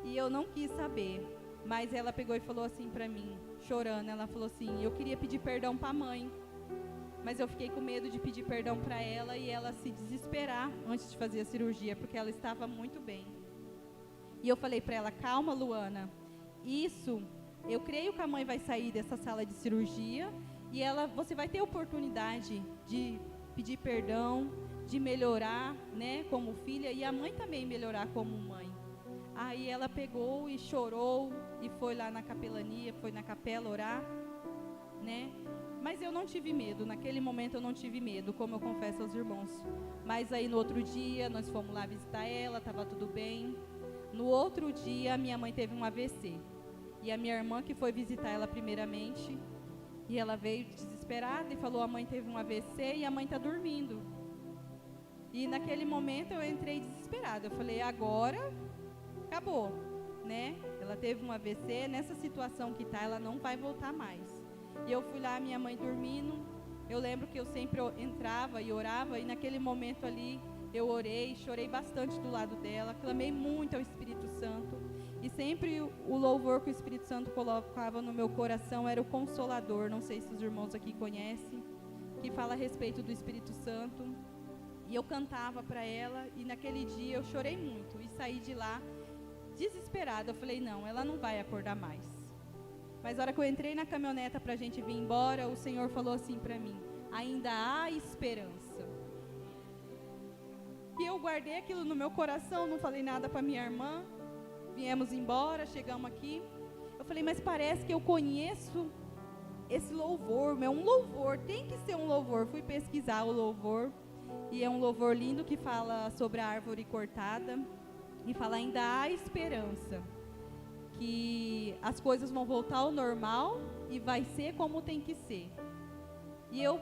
[SPEAKER 6] E eu não quis saber. Mas ela pegou e falou assim para mim, chorando, ela falou assim, eu queria pedir perdão para a mãe, mas eu fiquei com medo de pedir perdão para ela e ela se desesperar antes de fazer a cirurgia, porque ela estava muito bem. E eu falei para ela, calma, Luana, eu creio que a mãe vai sair dessa sala de cirurgia e você vai ter oportunidade de pedir perdão, de melhorar, né, como filha, e a mãe também melhorar como mãe. Aí ela pegou e chorou e foi lá na capelania, foi na capela orar, né? Mas eu não tive medo, naquele momento eu não tive medo, como eu confesso aos irmãos. Mas aí no outro dia nós fomos lá visitar ela, estava tudo bem. No outro dia minha mãe teve um AVC. E a minha irmã que foi visitar ela primeiramente, e ela veio desesperada e falou, a mãe teve um AVC e a mãe está dormindo. E naquele momento eu entrei desesperada, eu falei, agora acabou, né? Ela teve um AVC, nessa situação que está, ela não vai voltar mais. E eu fui lá, minha mãe dormindo, eu lembro que eu sempre entrava e orava, e naquele momento ali, eu orei, chorei bastante do lado dela, clamei muito ao Espírito Santo, e sempre o louvor que o Espírito Santo colocava no meu coração era o Consolador, não sei se os irmãos aqui conhecem, que fala a respeito do Espírito Santo, e eu cantava para ela, e naquele dia eu chorei muito, e saí de lá, desesperada, eu falei, não, ela não vai acordar mais. Mas na hora que eu entrei na caminhoneta para a gente vir embora, o Senhor falou assim para mim, ainda há esperança. E eu guardei aquilo no meu coração, não falei nada para minha irmã, viemos embora, chegamos aqui, eu falei, mas parece que eu conheço esse louvor, é um louvor, tem que ser um louvor. Fui pesquisar o louvor, e é um louvor lindo que fala sobre a árvore cortada, e fala, ainda há esperança, que as coisas vão voltar ao normal e vai ser como tem que ser. E eu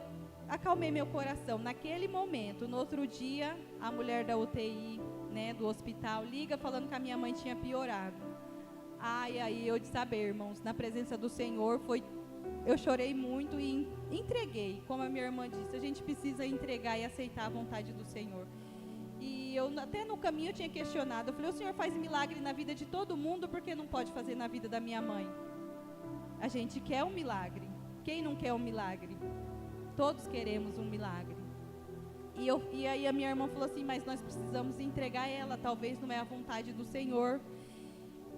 [SPEAKER 6] acalmei meu coração. Naquele momento, no outro dia, a mulher da UTI, né, do hospital, liga falando que a minha mãe tinha piorado. Aí eu disse, irmãos, na presença do Senhor, eu chorei muito e entreguei. Como a minha irmã disse, a gente precisa entregar e aceitar a vontade do Senhor. E eu até no caminho eu tinha questionado, eu falei, o Senhor faz milagre na vida de todo mundo, por que não pode fazer na vida da minha mãe? A gente quer um milagre, quem não quer um milagre? Todos queremos um milagre. E aí a minha irmã falou assim, mas nós precisamos entregar ela, talvez não é a vontade do Senhor.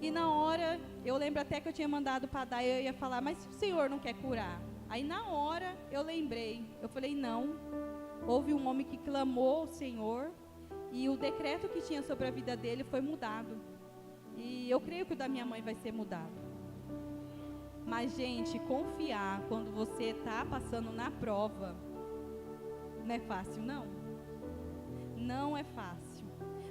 [SPEAKER 6] E na hora, eu lembro até que eu tinha mandado para dar, eu ia falar, mas se o Senhor não quer curar? Aí na hora eu lembrei, eu falei, não, houve um homem que clamou ao Senhor, e o decreto que tinha sobre a vida dele foi mudado. E eu creio que o da minha mãe vai ser mudado. Mas, gente, confiar quando você está passando na prova, não é fácil, não. Não é fácil.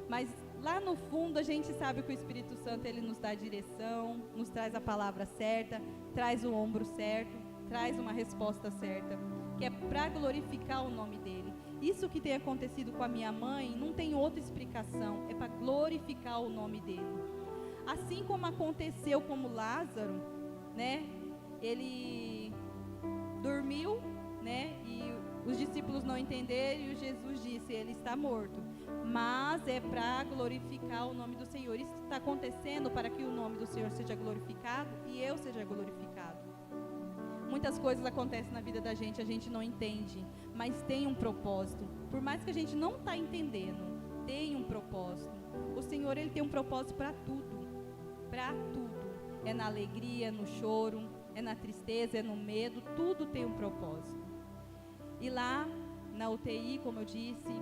[SPEAKER 6] Mas lá no fundo a gente sabe que o Espírito Santo ele nos dá direção, nos traz a palavra certa, traz o ombro certo, traz uma resposta certa, que é para glorificar o nome dele. Isso que tem acontecido com a minha mãe não tem outra explicação, é para glorificar o nome dele. Assim como aconteceu com Lázaro, né? Ele dormiu, né? E os discípulos não entenderam e Jesus disse, ele está morto. Mas é para glorificar o nome do Senhor. Isso está acontecendo para que o nome do Senhor seja glorificado e eu seja glorificado. Muitas coisas acontecem na vida da gente, a gente não entende, mas tem um propósito. Por mais que a gente não está entendendo, tem um propósito. O Senhor, ele tem um propósito para tudo. Para tudo. É na alegria, no choro, é na tristeza, é no medo, tudo tem um propósito. E lá na UTI, como eu disse,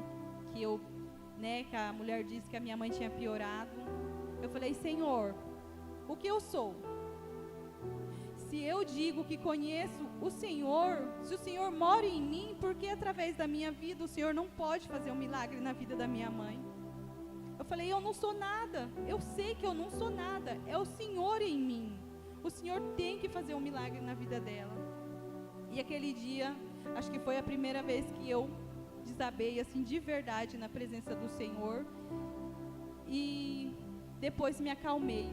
[SPEAKER 6] que a mulher disse que a minha mãe tinha piorado, eu falei, Senhor, o que eu sou? Se eu digo que conheço o Senhor, se o Senhor mora em mim, por que através da minha vida o Senhor não pode fazer um milagre na vida da minha mãe? Eu falei, eu não sou nada, eu sei que eu não sou nada, é o Senhor em mim. O Senhor tem que fazer um milagre na vida dela. E aquele dia, acho que foi a primeira vez que eu desabei, assim, de verdade, na presença do Senhor. E depois me acalmei.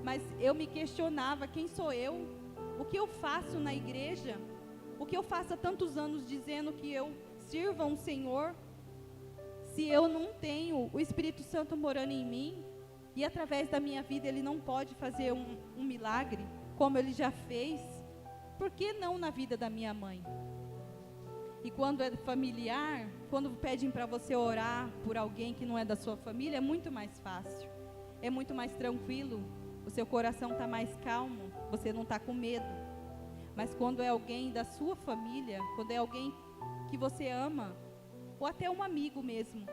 [SPEAKER 6] Mas eu me questionava, quem sou eu? O que eu faço na igreja? O que eu faço há tantos anos dizendo que eu sirva um Senhor? Se eu não tenho o Espírito Santo morando em mim, e através da minha vida ele não pode fazer um milagre, como ele já fez, por que não na vida da minha mãe? E quando é familiar, quando pedem para você orar por alguém que não é da sua família, é muito mais fácil, é muito mais tranquilo, o seu coração está mais calmo, você não está com medo. Mas quando é alguém da sua família, quando é alguém que você ama, ou até um amigo mesmo,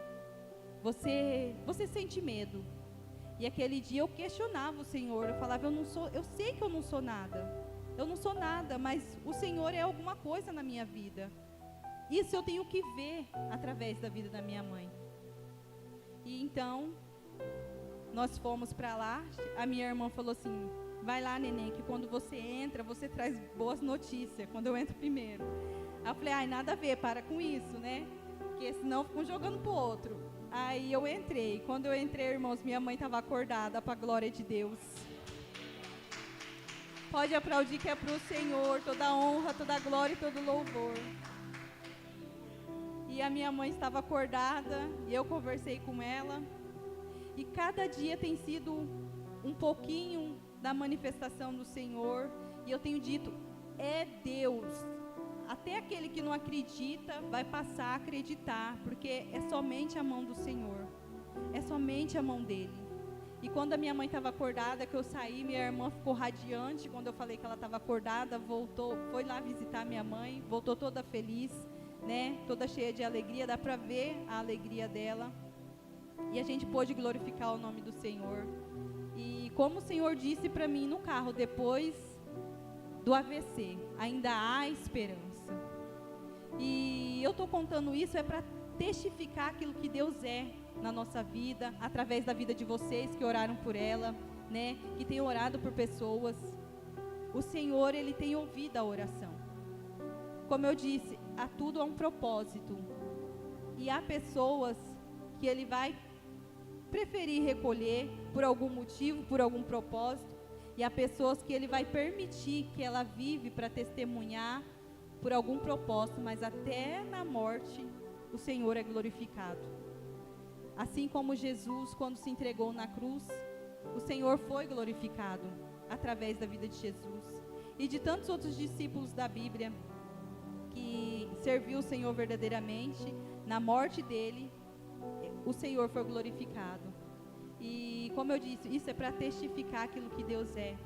[SPEAKER 6] você sente medo. E aquele dia eu questionava o Senhor, eu falava, eu sei que eu não sou nada, mas o Senhor é alguma coisa na minha vida. Isso eu tenho que ver através da vida da minha mãe. E então, nós fomos para lá, a minha irmã falou assim, vai lá, neném, que quando você entra, você traz boas notícias, quando eu entro primeiro. Aí eu falei, nada a ver, para com isso, né? Porque senão ficam jogando pro outro. Aí eu entrei. Quando eu entrei, irmãos, minha mãe estava acordada, para a glória de Deus. Pode aplaudir que é para o Senhor toda a honra, toda a glória e todo o louvor. E a minha mãe estava acordada e eu conversei com ela. E cada dia tem sido um pouquinho da manifestação do Senhor. E eu tenho dito, é Deus. Até aquele que não acredita vai passar a acreditar, porque é somente a mão do Senhor, é somente a mão dele. E quando a minha mãe estava acordada, que eu saí, minha irmã ficou radiante. Quando eu falei que ela estava acordada, voltou, foi lá visitar minha mãe, voltou toda feliz, né? Toda cheia de alegria, dá para ver a alegria dela. E a gente pôde glorificar o nome do Senhor. E como o Senhor disse para mim no carro, depois do AVC, ainda há esperança. E eu estou contando isso para testificar aquilo que Deus é na nossa vida, através da vida de vocês que oraram por ela, né? Que tem orado por pessoas. O Senhor, ele tem ouvido a oração. Como eu disse, a tudo há um propósito. E há pessoas que ele vai preferir recolher por algum motivo, por algum propósito. E há pessoas que ele vai permitir que ela vive para testemunhar por algum propósito, mas até na morte o Senhor é glorificado. Assim como Jesus, quando se entregou na cruz, o Senhor foi glorificado através da vida de Jesus. E de tantos outros discípulos da Bíblia que serviu o Senhor verdadeiramente, na morte dele, o Senhor foi glorificado. E como eu disse, isso é para testificar aquilo que Deus é.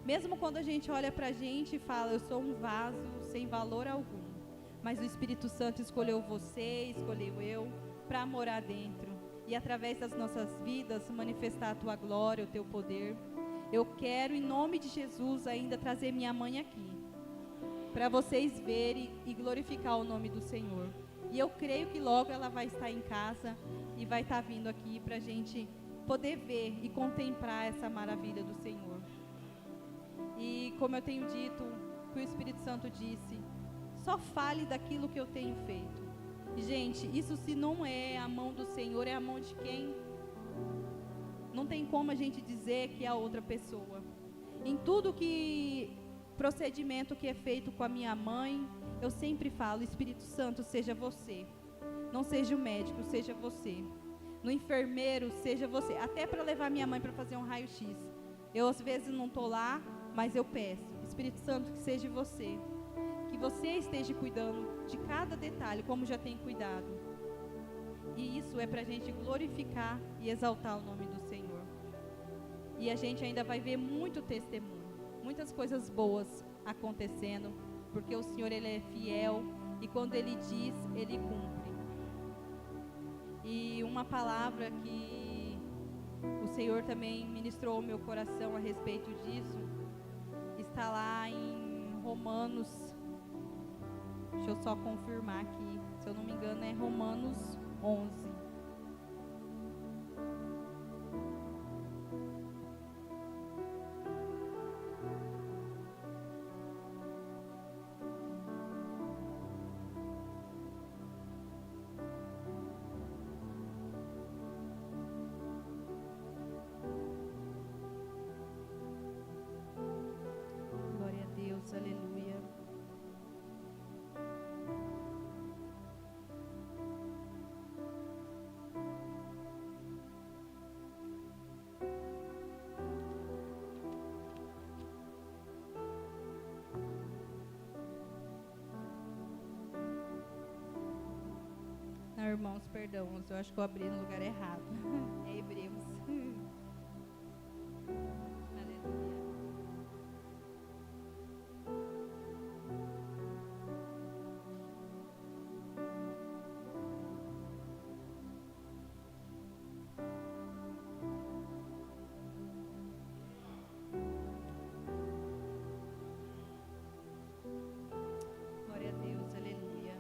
[SPEAKER 6] Mesmo quando a gente olha para a gente e fala, eu sou um vaso sem valor algum, mas o Espírito Santo escolheu você, escolheu eu, para morar dentro. E através das nossas vidas, manifestar a tua glória, o teu poder. Eu quero, em nome de Jesus, ainda trazer minha mãe aqui, para vocês verem e glorificar o nome do Senhor. E eu creio que logo ela vai estar em casa e vai estar vindo aqui para a gente poder ver e contemplar essa maravilha do Senhor. E como eu tenho dito, que o Espírito Santo disse, só fale daquilo que eu tenho feito. Gente, isso se não é a mão do Senhor, é a mão de quem? Não tem como a gente dizer que é a outra pessoa. Em tudo que procedimento que é feito com a minha mãe, eu sempre falo, Espírito Santo, seja você. Não seja o médico, seja você. No enfermeiro, seja você. Até para levar minha mãe para fazer um raio-x. Eu às vezes não estou lá, mas eu peço, Espírito Santo, que seja você. Que você esteja cuidando de cada detalhe, como já tem cuidado. E isso é para a gente glorificar e exaltar o nome do Senhor. E a gente ainda vai ver muito testemunho, muitas coisas boas acontecendo, porque o Senhor, Ele é fiel, e quando Ele diz, Ele cumpre. E uma palavra que o Senhor também ministrou ao meu coração a respeito disso, está lá em Romanos, deixa eu só confirmar aqui, se eu não me engano é Romanos 11. Glória a Deus, aleluia. Não, irmãos, perdão, eu acho que eu abri no lugar errado. É Hebreus. Aleluia. Glória a Deus, aleluia.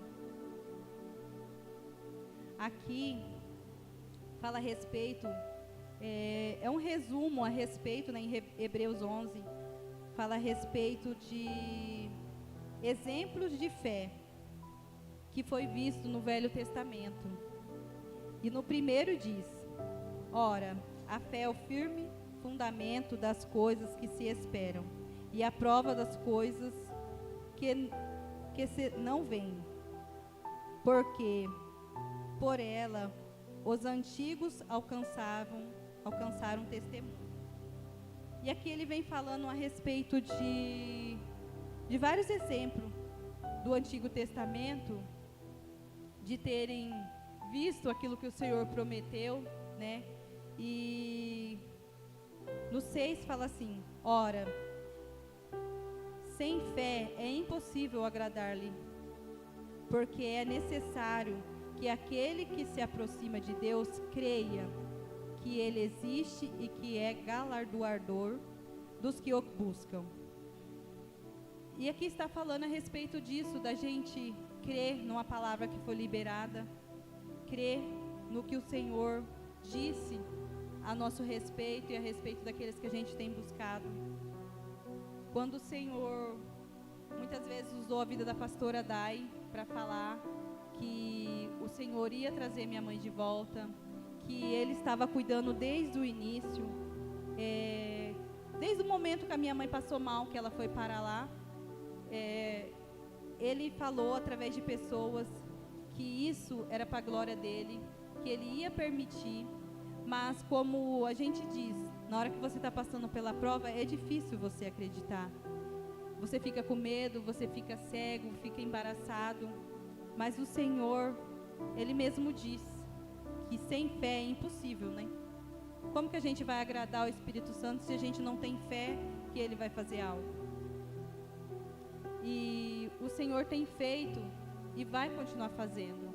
[SPEAKER 6] Aqui fala a respeito, é um resumo a respeito, né, em Hebreus 11, fala a respeito de exemplos de fé que foi visto no Velho Testamento. E no primeiro diz, ora, a fé é o firme fundamento das coisas que se esperam e a prova das coisas que não vêm, porque por ela os antigos alcançaram testemunho. E aqui ele vem falando a respeito de vários exemplos do Antigo Testamento, de terem visto aquilo que o Senhor prometeu, né? E no 6 fala assim, ora, sem fé é impossível agradar-lhe, porque é necessário que aquele que se aproxima de Deus creia que Ele existe e que é galardoador dos que o buscam. E aqui está falando a respeito disso, da gente crer numa palavra que foi liberada, crer no que o Senhor disse a nosso respeito e a respeito daqueles que a gente tem buscado. Quando o Senhor muitas vezes usou a vida da pastora Dai para falar que o Senhor ia trazer minha mãe de volta, que Ele estava cuidando desde o início, desde o momento que a minha mãe passou mal, que ela foi para lá, Ele falou através de pessoas que isso era para a glória dEle, que Ele ia permitir, mas como a gente diz, na hora que você está passando pela prova, é difícil você acreditar. Você fica com medo, você fica cego, fica embaraçado, mas o Senhor, Ele mesmo diz que sem fé é impossível, né? Como que a gente vai agradar o Espírito Santo se a gente não tem fé que Ele vai fazer algo? E o Senhor tem feito e vai continuar fazendo.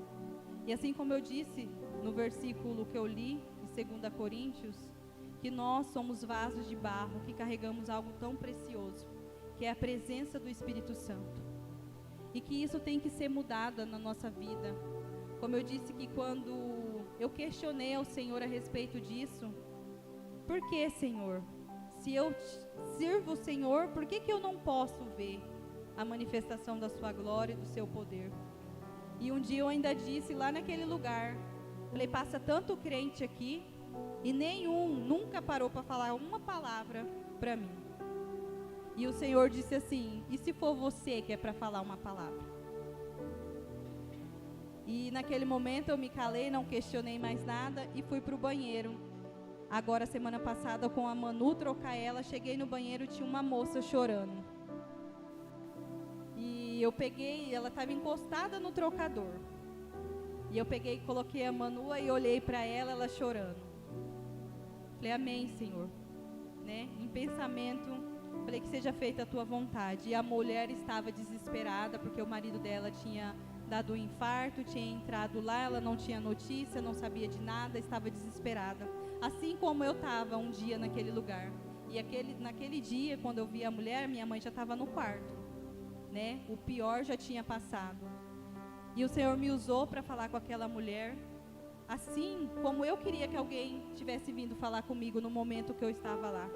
[SPEAKER 6] E assim como eu disse no versículo que eu li, em 2 Coríntios, que nós somos vasos de barro que carregamos algo tão precioso, que é a presença do Espírito Santo. E que isso tem que ser mudado na nossa vida. Como eu disse que quando eu questionei ao Senhor a respeito disso, por que, Senhor? Se eu sirvo o Senhor, por que eu não posso ver a manifestação da sua glória e do seu poder? E um dia eu ainda disse lá naquele lugar, falei, passa tanto crente aqui e nenhum nunca parou para falar uma palavra para mim. E o Senhor disse assim, e se for você que é para falar uma palavra? E naquele momento eu me calei, não questionei mais nada e fui para o banheiro. Agora, semana passada, com a Manu trocar ela, cheguei no banheiro e tinha uma moça chorando. E eu peguei, ela estava encostada no trocador. E eu peguei e coloquei a Manu e olhei para ela, ela chorando. Falei, amém, Senhor. Né? Em pensamento, falei que seja feita a tua vontade. E a mulher estava desesperada, porque o marido dela tinha dado um infarto, tinha entrado lá, ela não tinha notícia, não sabia de nada, estava desesperada. Assim como eu estava um dia naquele lugar. E naquele dia, quando eu vi a mulher, minha mãe já estava no quarto. Né? O pior já tinha passado. E o Senhor me usou para falar com aquela mulher, assim como eu queria que alguém tivesse vindo falar comigo no momento que eu estava lá.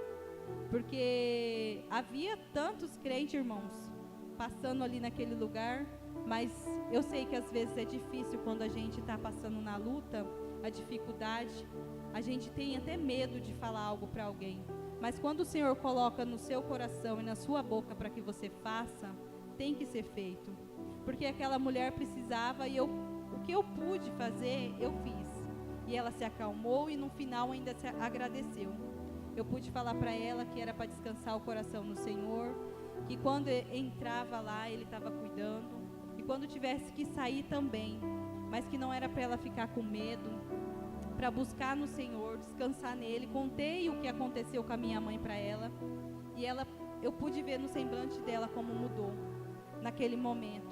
[SPEAKER 6] Porque havia tantos crentes, irmãos, passando ali naquele lugar, mas eu sei que às vezes é difícil quando a gente está passando na luta, a dificuldade, a gente tem até medo de falar algo para alguém. Mas quando o Senhor coloca no seu coração e na sua boca para que você faça, tem que ser feito. Porque aquela mulher precisava e o que eu pude fazer, eu fiz. E ela se acalmou e no final ainda se agradeceu. Eu pude falar para ela que era para descansar o coração no Senhor, que quando entrava lá, Ele estava cuidando, e quando tivesse que sair também, mas que não era para ela ficar com medo, para buscar no Senhor, descansar nele. Contei o que aconteceu com a minha mãe para ela, e eu pude ver no semblante dela como mudou naquele momento.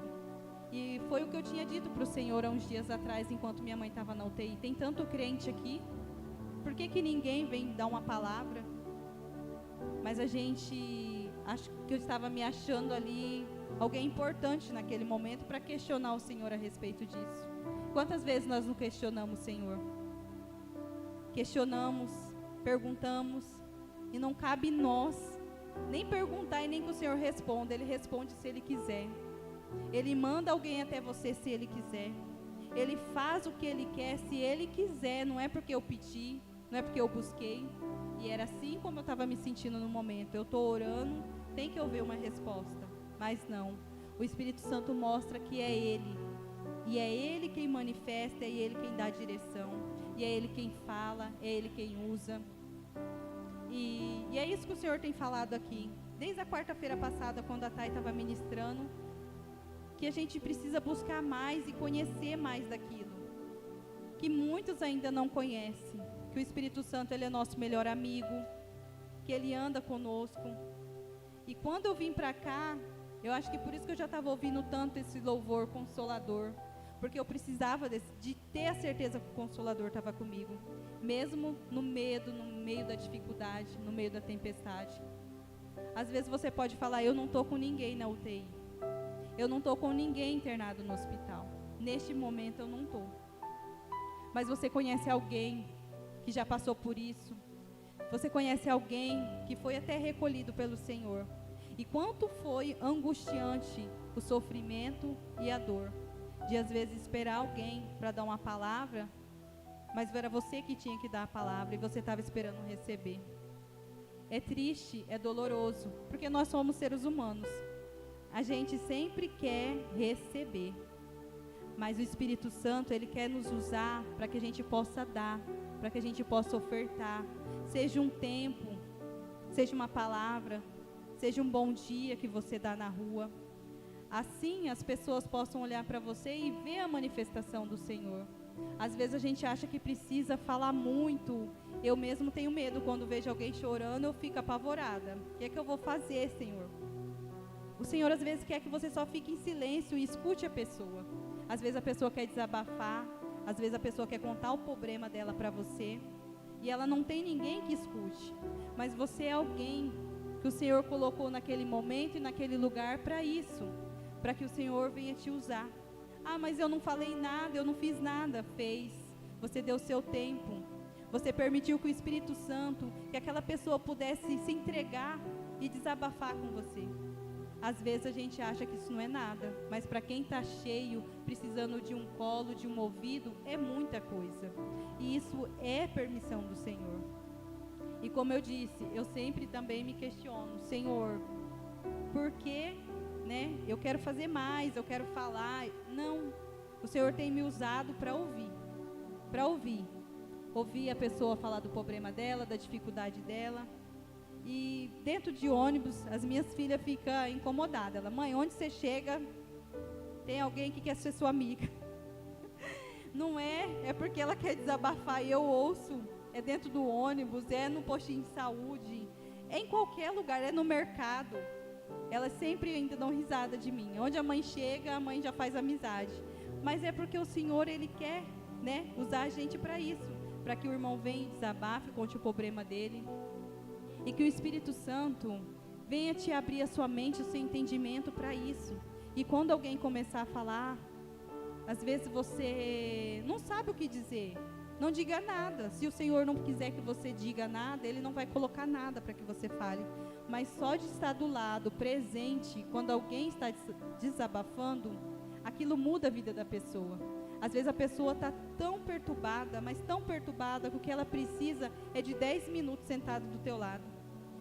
[SPEAKER 6] E foi o que eu tinha dito para o Senhor há uns dias atrás, enquanto minha mãe estava na UTI. Tem tanto crente aqui, por que ninguém vem dar uma palavra? Mas acho que eu estava me achando ali alguém importante naquele momento para questionar o Senhor a respeito disso. Quantas vezes nós não questionamos o Senhor? Questionamos, perguntamos, e não cabe nós nem perguntar e nem que o Senhor responda. Ele responde se Ele quiser. Ele manda alguém até você se Ele quiser. Ele faz o que Ele quer se Ele quiser. Não é porque eu pedi, não é porque eu busquei. E era assim como eu estava me sentindo no momento. Eu estou orando, tem que ouvir uma resposta. Mas não. O Espírito Santo mostra que é Ele. E é Ele quem manifesta, é Ele quem dá a direção. E é Ele quem fala, é Ele quem usa. E é isso que o Senhor tem falado aqui. Desde a quarta-feira passada, quando a Thay estava ministrando, que a gente precisa buscar mais e conhecer mais daquilo que muitos ainda não conhecem, que o Espírito Santo ele é nosso melhor amigo, que Ele anda conosco. E quando eu vim para cá, eu acho que por isso que eu já estava ouvindo tanto esse louvor consolador, porque eu precisava de ter a certeza que o Consolador estava comigo, mesmo no medo, no meio da dificuldade, no meio da tempestade. Às vezes você pode falar, eu não estou com ninguém na UTI, eu não estou com ninguém internado no hospital, neste momento eu não estou. Mas você conhece alguém que já passou por isso, você conhece alguém que foi até recolhido pelo Senhor, e quanto foi angustiante o sofrimento e a dor, de às vezes esperar alguém para dar uma palavra, mas era você que tinha que dar a palavra, e você estava esperando receber. É triste, é doloroso, porque nós somos seres humanos, a gente sempre quer receber, mas o Espírito Santo, Ele quer nos usar para que a gente possa dar, para que a gente possa ofertar, seja um tempo, seja uma palavra, seja um bom dia que você dá na rua. Assim as pessoas possam olhar para você e ver a manifestação do Senhor. Às vezes a gente acha que precisa falar muito. Eu mesmo tenho medo quando vejo alguém chorando, eu fico apavorada. O que é que eu vou fazer, Senhor? O Senhor às vezes quer que você só fique em silêncio e escute a pessoa. Às vezes a pessoa quer desabafar, às vezes a pessoa quer contar o problema dela para você, e ela não tem ninguém que escute. Mas você é alguém que o Senhor colocou naquele momento e naquele lugar para isso, para que o Senhor venha te usar. Ah, mas eu não falei nada, eu não fiz nada. Fez. Você deu seu tempo. Você permitiu que o Espírito Santo, que aquela pessoa pudesse se entregar e desabafar com você. Às vezes a gente acha que isso não é nada, mas para quem está cheio, precisando de um colo, de um ouvido, é muita coisa. E isso é permissão do Senhor. E como eu disse, eu sempre também me questiono, Senhor, por que, né? Eu quero fazer mais, eu quero falar. Não, o Senhor tem me usado para ouvir. Ouvir a pessoa falar do problema dela, da dificuldade dela. E dentro de ônibus, as minhas filhas ficam incomodadas. Ela, mãe, onde você chega, tem alguém que quer ser sua amiga. Não é porque ela quer desabafar e eu ouço. É dentro do ônibus, é no postinho de saúde, é em qualquer lugar, é no mercado. Elas sempre ainda dão risada de mim. Onde a mãe chega, a mãe já faz amizade. Mas é porque o Senhor, Ele quer, né, usar a gente para isso. Para que o irmão venha e desabafe, conte o problema dele. E que o Espírito Santo venha te abrir a sua mente, o seu entendimento para isso. E quando alguém começar a falar, às vezes você não sabe o que dizer. Não diga nada. Se o Senhor não quiser que você diga nada, Ele não vai colocar nada para que você fale. Mas só de estar do lado, presente, quando alguém está desabafando, aquilo muda a vida da pessoa. Às vezes a pessoa está tão perturbada, mas tão perturbada que o que ela precisa é de 10 minutos sentada do teu lado.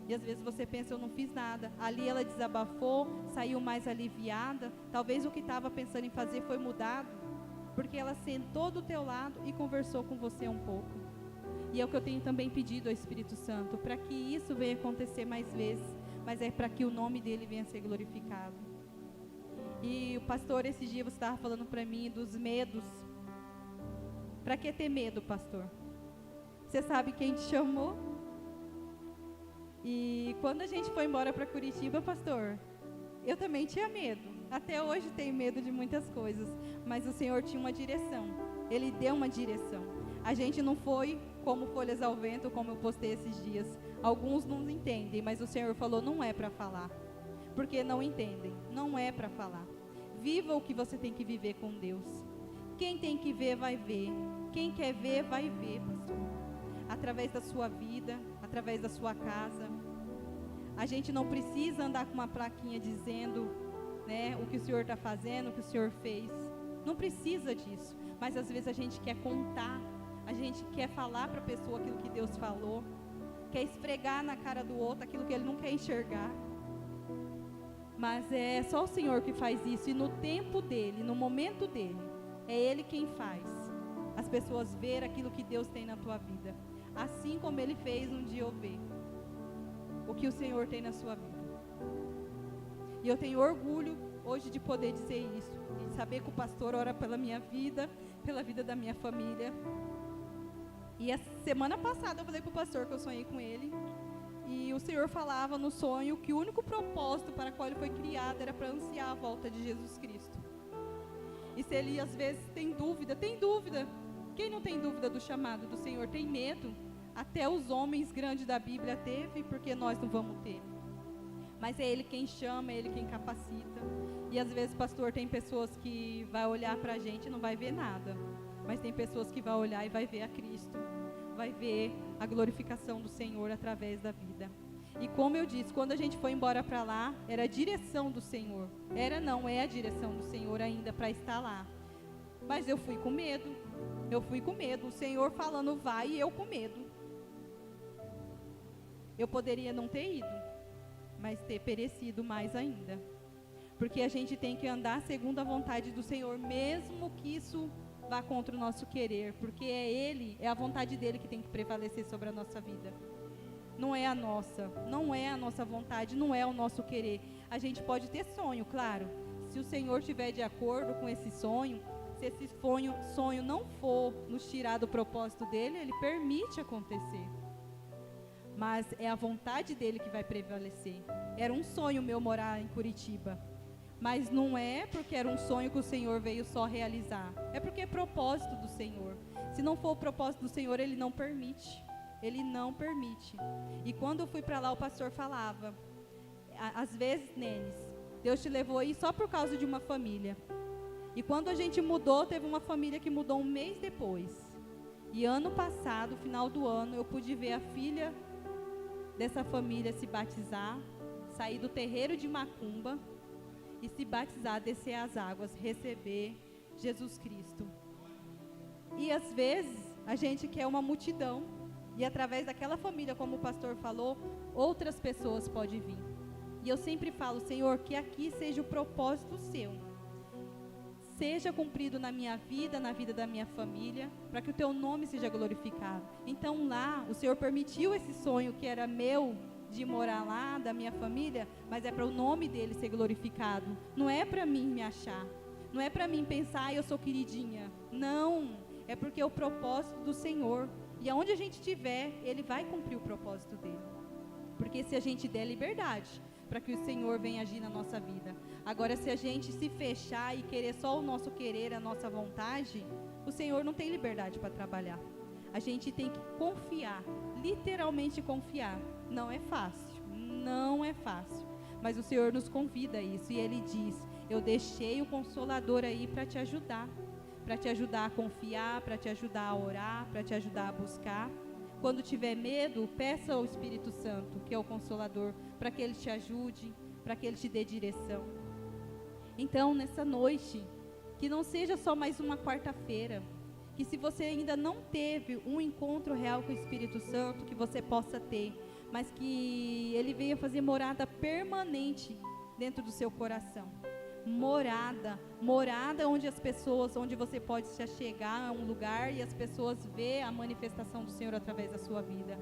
[SPEAKER 6] E às vezes você pensa, eu não fiz nada. Ali ela desabafou, saiu mais aliviada. Talvez o que estava pensando em fazer foi mudado, porque ela sentou do teu lado e conversou com você um pouco. E é o que eu tenho também pedido ao Espírito Santo, para que isso venha acontecer mais vezes, mas é para que o nome dele venha a ser glorificado. E o pastor, esses dias você estava falando para mim dos medos. Para que ter medo, pastor? Você sabe quem te chamou? E quando a gente foi embora para Curitiba, pastor, eu também tinha medo. Até hoje tenho medo de muitas coisas, mas o Senhor tinha uma direção. Ele deu uma direção. A gente não foi como folhas ao vento, como eu postei esses dias. Alguns não entendem, mas o Senhor falou, não é para falar. Porque não entendem, não é para falar. Viva o que você tem que viver com Deus. Quem tem que ver, vai ver. Quem quer ver, vai ver, pastor. Através da sua vida, através da sua casa. A gente não precisa andar com uma plaquinha dizendo, né, o que o Senhor está fazendo, o que o Senhor fez. Não precisa disso. Mas às vezes a gente quer contar, a gente quer falar para a pessoa aquilo que Deus falou, quer esfregar na cara do outro aquilo que ele não quer enxergar. Mas é só o Senhor que faz isso, e no tempo dele, no momento dele, é Ele quem faz as pessoas ver aquilo que Deus tem na tua vida, assim como Ele fez um dia eu ver o que o Senhor tem na sua vida. E eu tenho orgulho hoje de poder dizer isso, de saber que o pastor ora pela minha vida, pela vida da minha família. E a semana passada eu falei para o pastor que eu sonhei com ele, e o Senhor falava no sonho que o único propósito para o qual ele foi criado era para anunciar a volta de Jesus Cristo. E se ele às vezes tem dúvida. Quem não tem dúvida do chamado do Senhor tem medo. Até os homens grandes da Bíblia teve, porque nós não vamos ter. Mas é Ele quem chama, é Ele quem capacita. E às vezes, pastor, tem pessoas que vai olhar para a gente e não vai ver nada. Mas tem pessoas que vai olhar e vai ver a Cristo. Vai ver a glorificação do Senhor através da vida. E como eu disse, quando a gente foi embora para lá, era a direção do Senhor. É a direção do Senhor ainda para estar lá. Mas eu fui com medo. O Senhor falando vai e eu com medo. Eu poderia não ter ido, mas ter perecido mais ainda. Porque a gente tem que andar segundo a vontade do Senhor, mesmo que isso vá contra o nosso querer, porque é a vontade dele que tem que prevalecer sobre a nossa vida. Não é a nossa vontade, não é o nosso querer. A gente pode ter sonho, claro. Se o Senhor estiver de acordo com esse sonho, se esse sonho não for nos tirar do propósito dele, ele permite acontecer. Mas é a vontade dele que vai prevalecer. Era um sonho meu morar em Curitiba. Mas não é porque era um sonho que o Senhor veio só realizar. É porque é propósito do Senhor. Se não for o propósito do Senhor, Ele não permite. Ele não permite. E quando eu fui para lá, o pastor falava, às vezes, Nenes, Deus te levou aí só por causa de uma família. E quando a gente mudou, teve uma família que mudou um mês depois. E ano passado, final do ano, eu pude ver a filha dessa família se batizar, sair do terreiro de macumba e se batizar, descer as águas, receber Jesus Cristo. E às vezes a gente quer uma multidão e através daquela família, como o pastor falou, outras pessoas podem vir. E eu sempre falo, Senhor, que aqui seja o propósito seu, seja cumprido na minha vida, na vida da minha família, para que o teu nome seja glorificado. Então lá, o Senhor permitiu esse sonho que era meu, de morar lá, da minha família, mas é para o nome dele ser glorificado. Não é para mim me achar, não é para mim pensar, eu sou queridinha. Não, é porque é o propósito do Senhor. E aonde a gente estiver, ele vai cumprir o propósito dele. Porque se a gente der liberdade para que o Senhor venha agir na nossa vida. Agora, se a gente se fechar e querer só o nosso querer, a nossa vontade, o Senhor não tem liberdade para trabalhar. A gente tem que confiar, literalmente confiar. Não é fácil, não é fácil. Mas o Senhor nos convida a isso. E Ele diz, eu deixei o Consolador aí para te ajudar. Para te ajudar a confiar, para te ajudar a orar, para te ajudar a buscar. Quando tiver medo, peça ao Espírito Santo, que é o Consolador, para que Ele te ajude, para que Ele te dê direção. Então, nessa noite, que não seja só mais uma quarta-feira, que se você ainda não teve um encontro real com o Espírito Santo, que você possa ter, mas que Ele venha fazer morada permanente dentro do seu coração. Morada onde as pessoas, onde você pode se achegar a um lugar e as pessoas vê a manifestação do Senhor através da sua vida.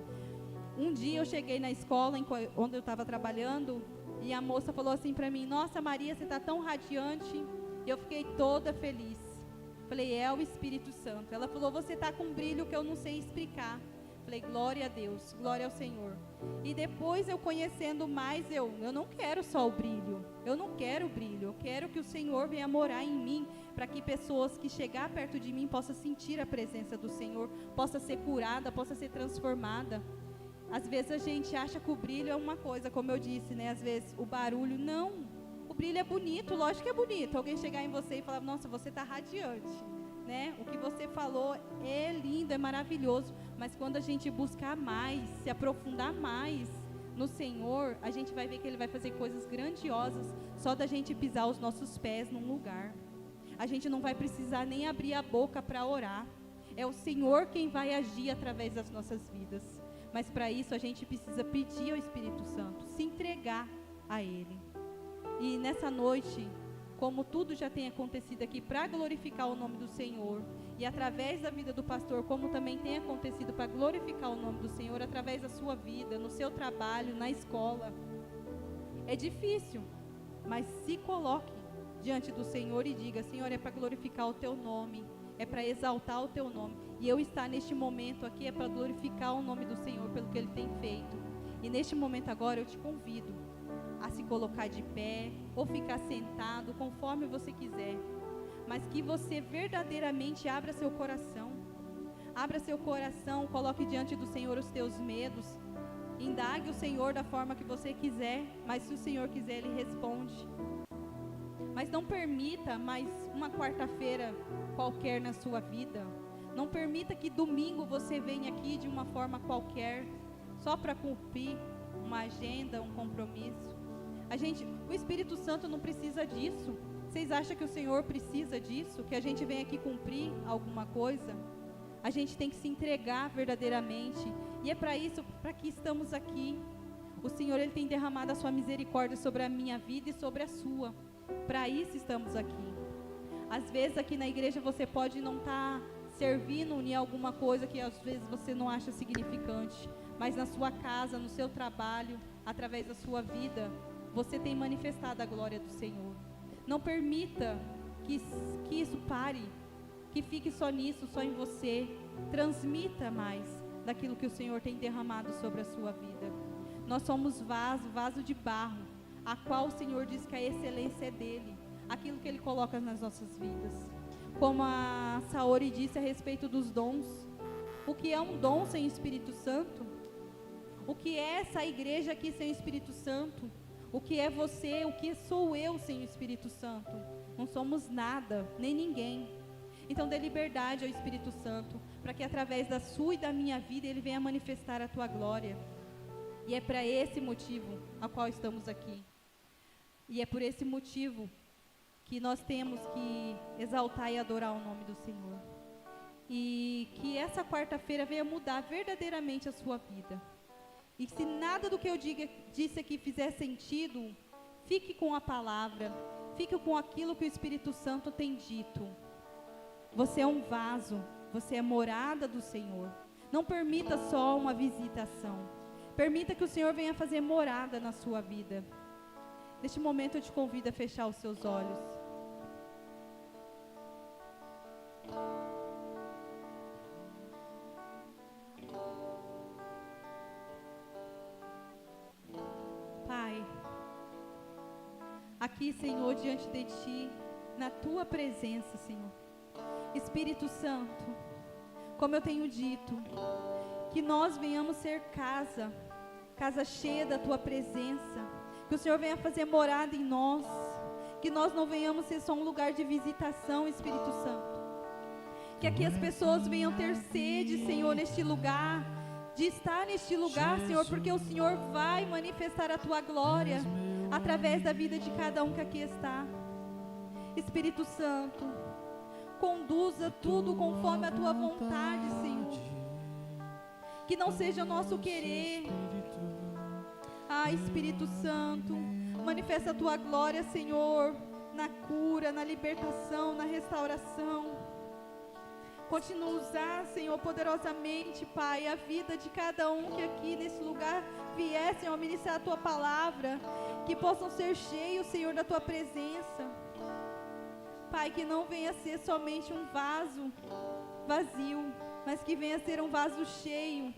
[SPEAKER 6] Um dia eu cheguei na escola onde eu estava trabalhando e a moça falou assim para mim, nossa Maria, você está tão radiante. E eu fiquei toda feliz. Falei, é o Espírito Santo. Ela falou, você está com um brilho que eu não sei explicar. Falei, glória a Deus, glória ao Senhor. E depois eu conhecendo mais, eu não quero só o brilho. Eu não quero o brilho. Eu quero que o Senhor venha morar em mim, para que pessoas que chegar perto de mim possam sentir a presença do Senhor, possa ser curada, possa ser transformada. Às vezes a gente acha que o brilho é uma coisa, como eu disse, né? Às vezes o barulho, não. O brilho é bonito, lógico que é bonito. Alguém chegar em você e falar, nossa, você está radiante. Né? O que você falou é lindo, é maravilhoso, mas quando a gente buscar mais, se aprofundar mais no Senhor, a gente vai ver que Ele vai fazer coisas grandiosas só da gente pisar os nossos pés num lugar. A gente não vai precisar nem abrir a boca para orar. É o Senhor quem vai agir através das nossas vidas. Mas para isso a gente precisa pedir ao Espírito Santo, se entregar a Ele. E nessa noite, como tudo já tem acontecido aqui para glorificar o nome do Senhor, e através da vida do pastor, como também tem acontecido para glorificar o nome do Senhor, através da sua vida, no seu trabalho, na escola, é difícil, mas se coloque diante do Senhor e diga, Senhor, é para glorificar o teu nome, é para exaltar o teu nome, e eu estar neste momento aqui é para glorificar o nome do Senhor pelo que Ele tem feito. E neste momento agora eu te convido a se colocar de pé ou ficar sentado, conforme você quiser, mas que você verdadeiramente abra seu coração, coloque diante do Senhor os teus medos, indague o Senhor da forma que você quiser, mas se o Senhor quiser, Ele responde. Mas não permita mais uma quarta-feira qualquer na sua vida, não permita que domingo você venha aqui de uma forma qualquer, só para cumprir uma agenda, um compromisso. O Espírito Santo não precisa disso. Vocês acham que o Senhor precisa disso? Que a gente vem aqui cumprir alguma coisa? A gente tem que se entregar verdadeiramente. E é para isso, para que estamos aqui. O Senhor, Ele tem derramado a sua misericórdia sobre a minha vida e sobre a sua. Para isso estamos aqui. Às vezes aqui na igreja você pode não estar servindo em alguma coisa que às vezes você não acha significante. Mas na sua casa, no seu trabalho, através da sua vida, você tem manifestado a glória do Senhor. Não permita que isso pare, que fique só nisso, só em você. Transmita mais daquilo que o Senhor tem derramado sobre a sua vida. Nós somos vaso de barro, a qual o Senhor diz que a excelência é dele, aquilo que Ele coloca nas nossas vidas. Como a Saori disse a respeito dos dons, o que é um dom sem o Espírito Santo? O que é essa igreja aqui sem o Espírito Santo? O que é você, o que sou eu sem o Espírito Santo? não somos nada, nem ninguém. Então dê liberdade ao Espírito Santo, para que através da sua e da minha vida Ele venha manifestar a tua glória. E é para esse motivo a qual estamos aqui. E é por esse motivo que nós temos que exaltar e adorar o nome do Senhor. E que essa quarta-feira venha mudar verdadeiramente a sua vida. E se nada do que eu disse aqui fizer sentido, fique com a palavra, fique com aquilo que o Espírito Santo tem dito. Você é um vaso, você é morada do Senhor. Não permita só uma visitação. Permita que o Senhor venha fazer morada na sua vida. Neste momento eu te convido a fechar os seus olhos. Pai, aqui, Senhor, diante de Ti, na Tua presença, Senhor. Espírito Santo, como eu tenho dito, que nós venhamos ser casa cheia da Tua presença, que o Senhor venha fazer morada em nós, que nós não venhamos ser só um lugar de visitação, Espírito Santo, que aqui as pessoas venham ter sede, Senhor, neste lugar, de estar neste lugar, Senhor, porque o Senhor vai manifestar a Tua glória através da vida de cada um que aqui está. Espírito Santo, conduza tudo conforme a Tua vontade, Senhor. Que não seja o nosso querer. Ah, Espírito Santo, manifesta a Tua glória, Senhor, na cura, na libertação, na restauração. Continua a usar, Senhor, poderosamente, Pai, a vida de cada um que aqui nesse lugar vier, Senhor, ministrar a Tua palavra. Que possam ser cheios, Senhor, da Tua presença. Pai, que não venha ser somente um vaso vazio, mas que venha ser um vaso cheio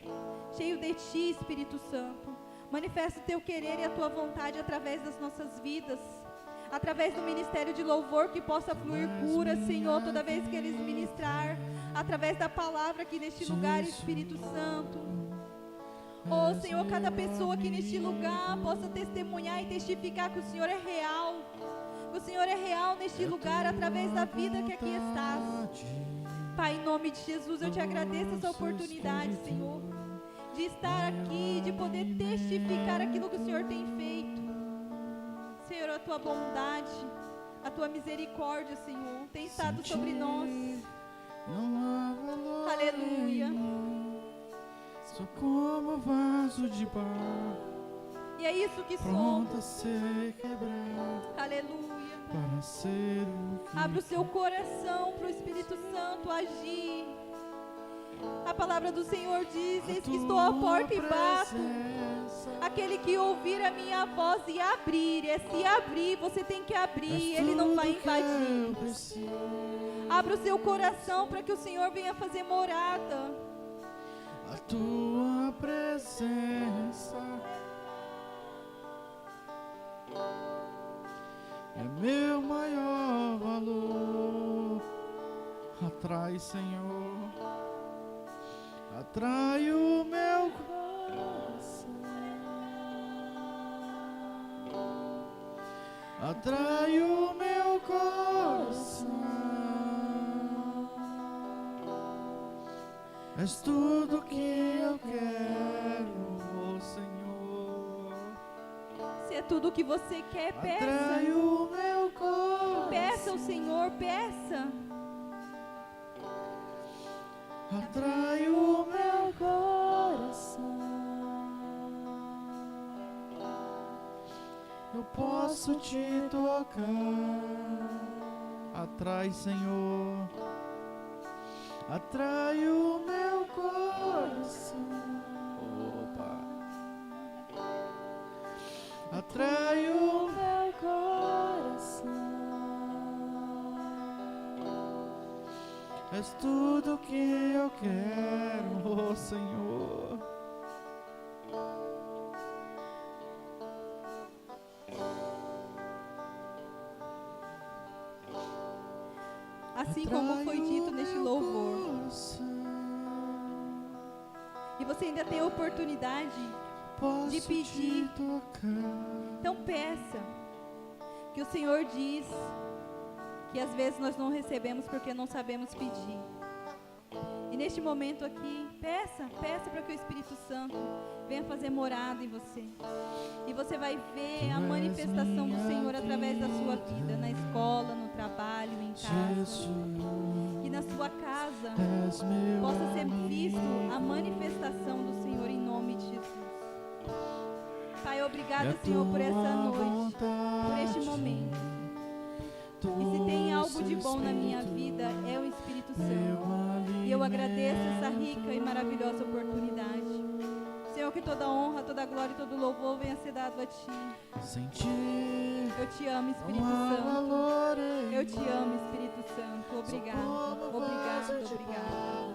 [SPEAKER 6] de Ti, Espírito Santo. Manifesta o Teu querer e a Tua vontade através das nossas vidas, através do ministério de louvor, que possa fluir cura, Senhor, toda vez que eles ministrar, através da palavra aqui neste lugar, Espírito Santo. Oh, Senhor, cada pessoa aqui neste lugar possa testemunhar e testificar que o Senhor é real. O Senhor é real neste lugar, através da vida que aqui estás. Pai, em nome de Jesus, eu Te agradeço essa oportunidade, Senhor, de estar aqui, de poder testificar aquilo que o Senhor tem feito. Senhor, a Tua bondade, a Tua misericórdia, Senhor, tem estado sobre nós. Aleluia.
[SPEAKER 2] Sou como vaso de barro,
[SPEAKER 6] E é isso que
[SPEAKER 2] pronto
[SPEAKER 6] somos.
[SPEAKER 2] a ser quebrado,
[SPEAKER 6] Aleluia.
[SPEAKER 2] para ser o que
[SPEAKER 6] Abra o seu coração para o Espírito Santo agir. A palavra do Senhor diz: eis que estou à porta e bato. Aquele que ouvir a minha voz e abrir, se abrir, você tem que abrir, Ele não vai invadir. Abra o seu coração para que o Senhor venha fazer morada.
[SPEAKER 2] A Tua presença é meu maior valor. Atrai, Senhor, atrai o meu coração, atrai o meu coração. És tudo que eu quero, oh Senhor.
[SPEAKER 6] Se é tudo o que você quer,
[SPEAKER 2] Atrai
[SPEAKER 6] peça.
[SPEAKER 2] o meu coração,
[SPEAKER 6] Peça ao Senhor, peça.
[SPEAKER 2] atrai o meu
[SPEAKER 1] coração.
[SPEAKER 2] Eu posso Te tocar. Atrai, Senhor, atrai o meu coração. Opa. Atrai o
[SPEAKER 1] Meu coração.
[SPEAKER 2] És tudo que eu quero, oh Senhor.
[SPEAKER 6] Assim como foi dito neste louvor. E você ainda tem a oportunidade de pedir. Então peça. Que o Senhor diz que às vezes nós não recebemos porque não sabemos pedir. E neste momento aqui, peça para que o Espírito Santo venha fazer morada em você. E você vai ver a manifestação do Senhor através da sua vida, na escola, no trabalho, em casa. Que na sua casa possa ser visto a manifestação do Senhor em nome de Jesus. Pai, obrigado, Senhor, por essa noite, por este momento. E se tem algo de bom na minha vida, é o Espírito Santo. E eu agradeço essa rica e maravilhosa oportunidade. Senhor, que toda honra, toda glória e todo louvor venha ser dado a Ti. Eu te amo, Espírito Santo. Eu te amo, Espírito Santo. Obrigado, obrigado, obrigado.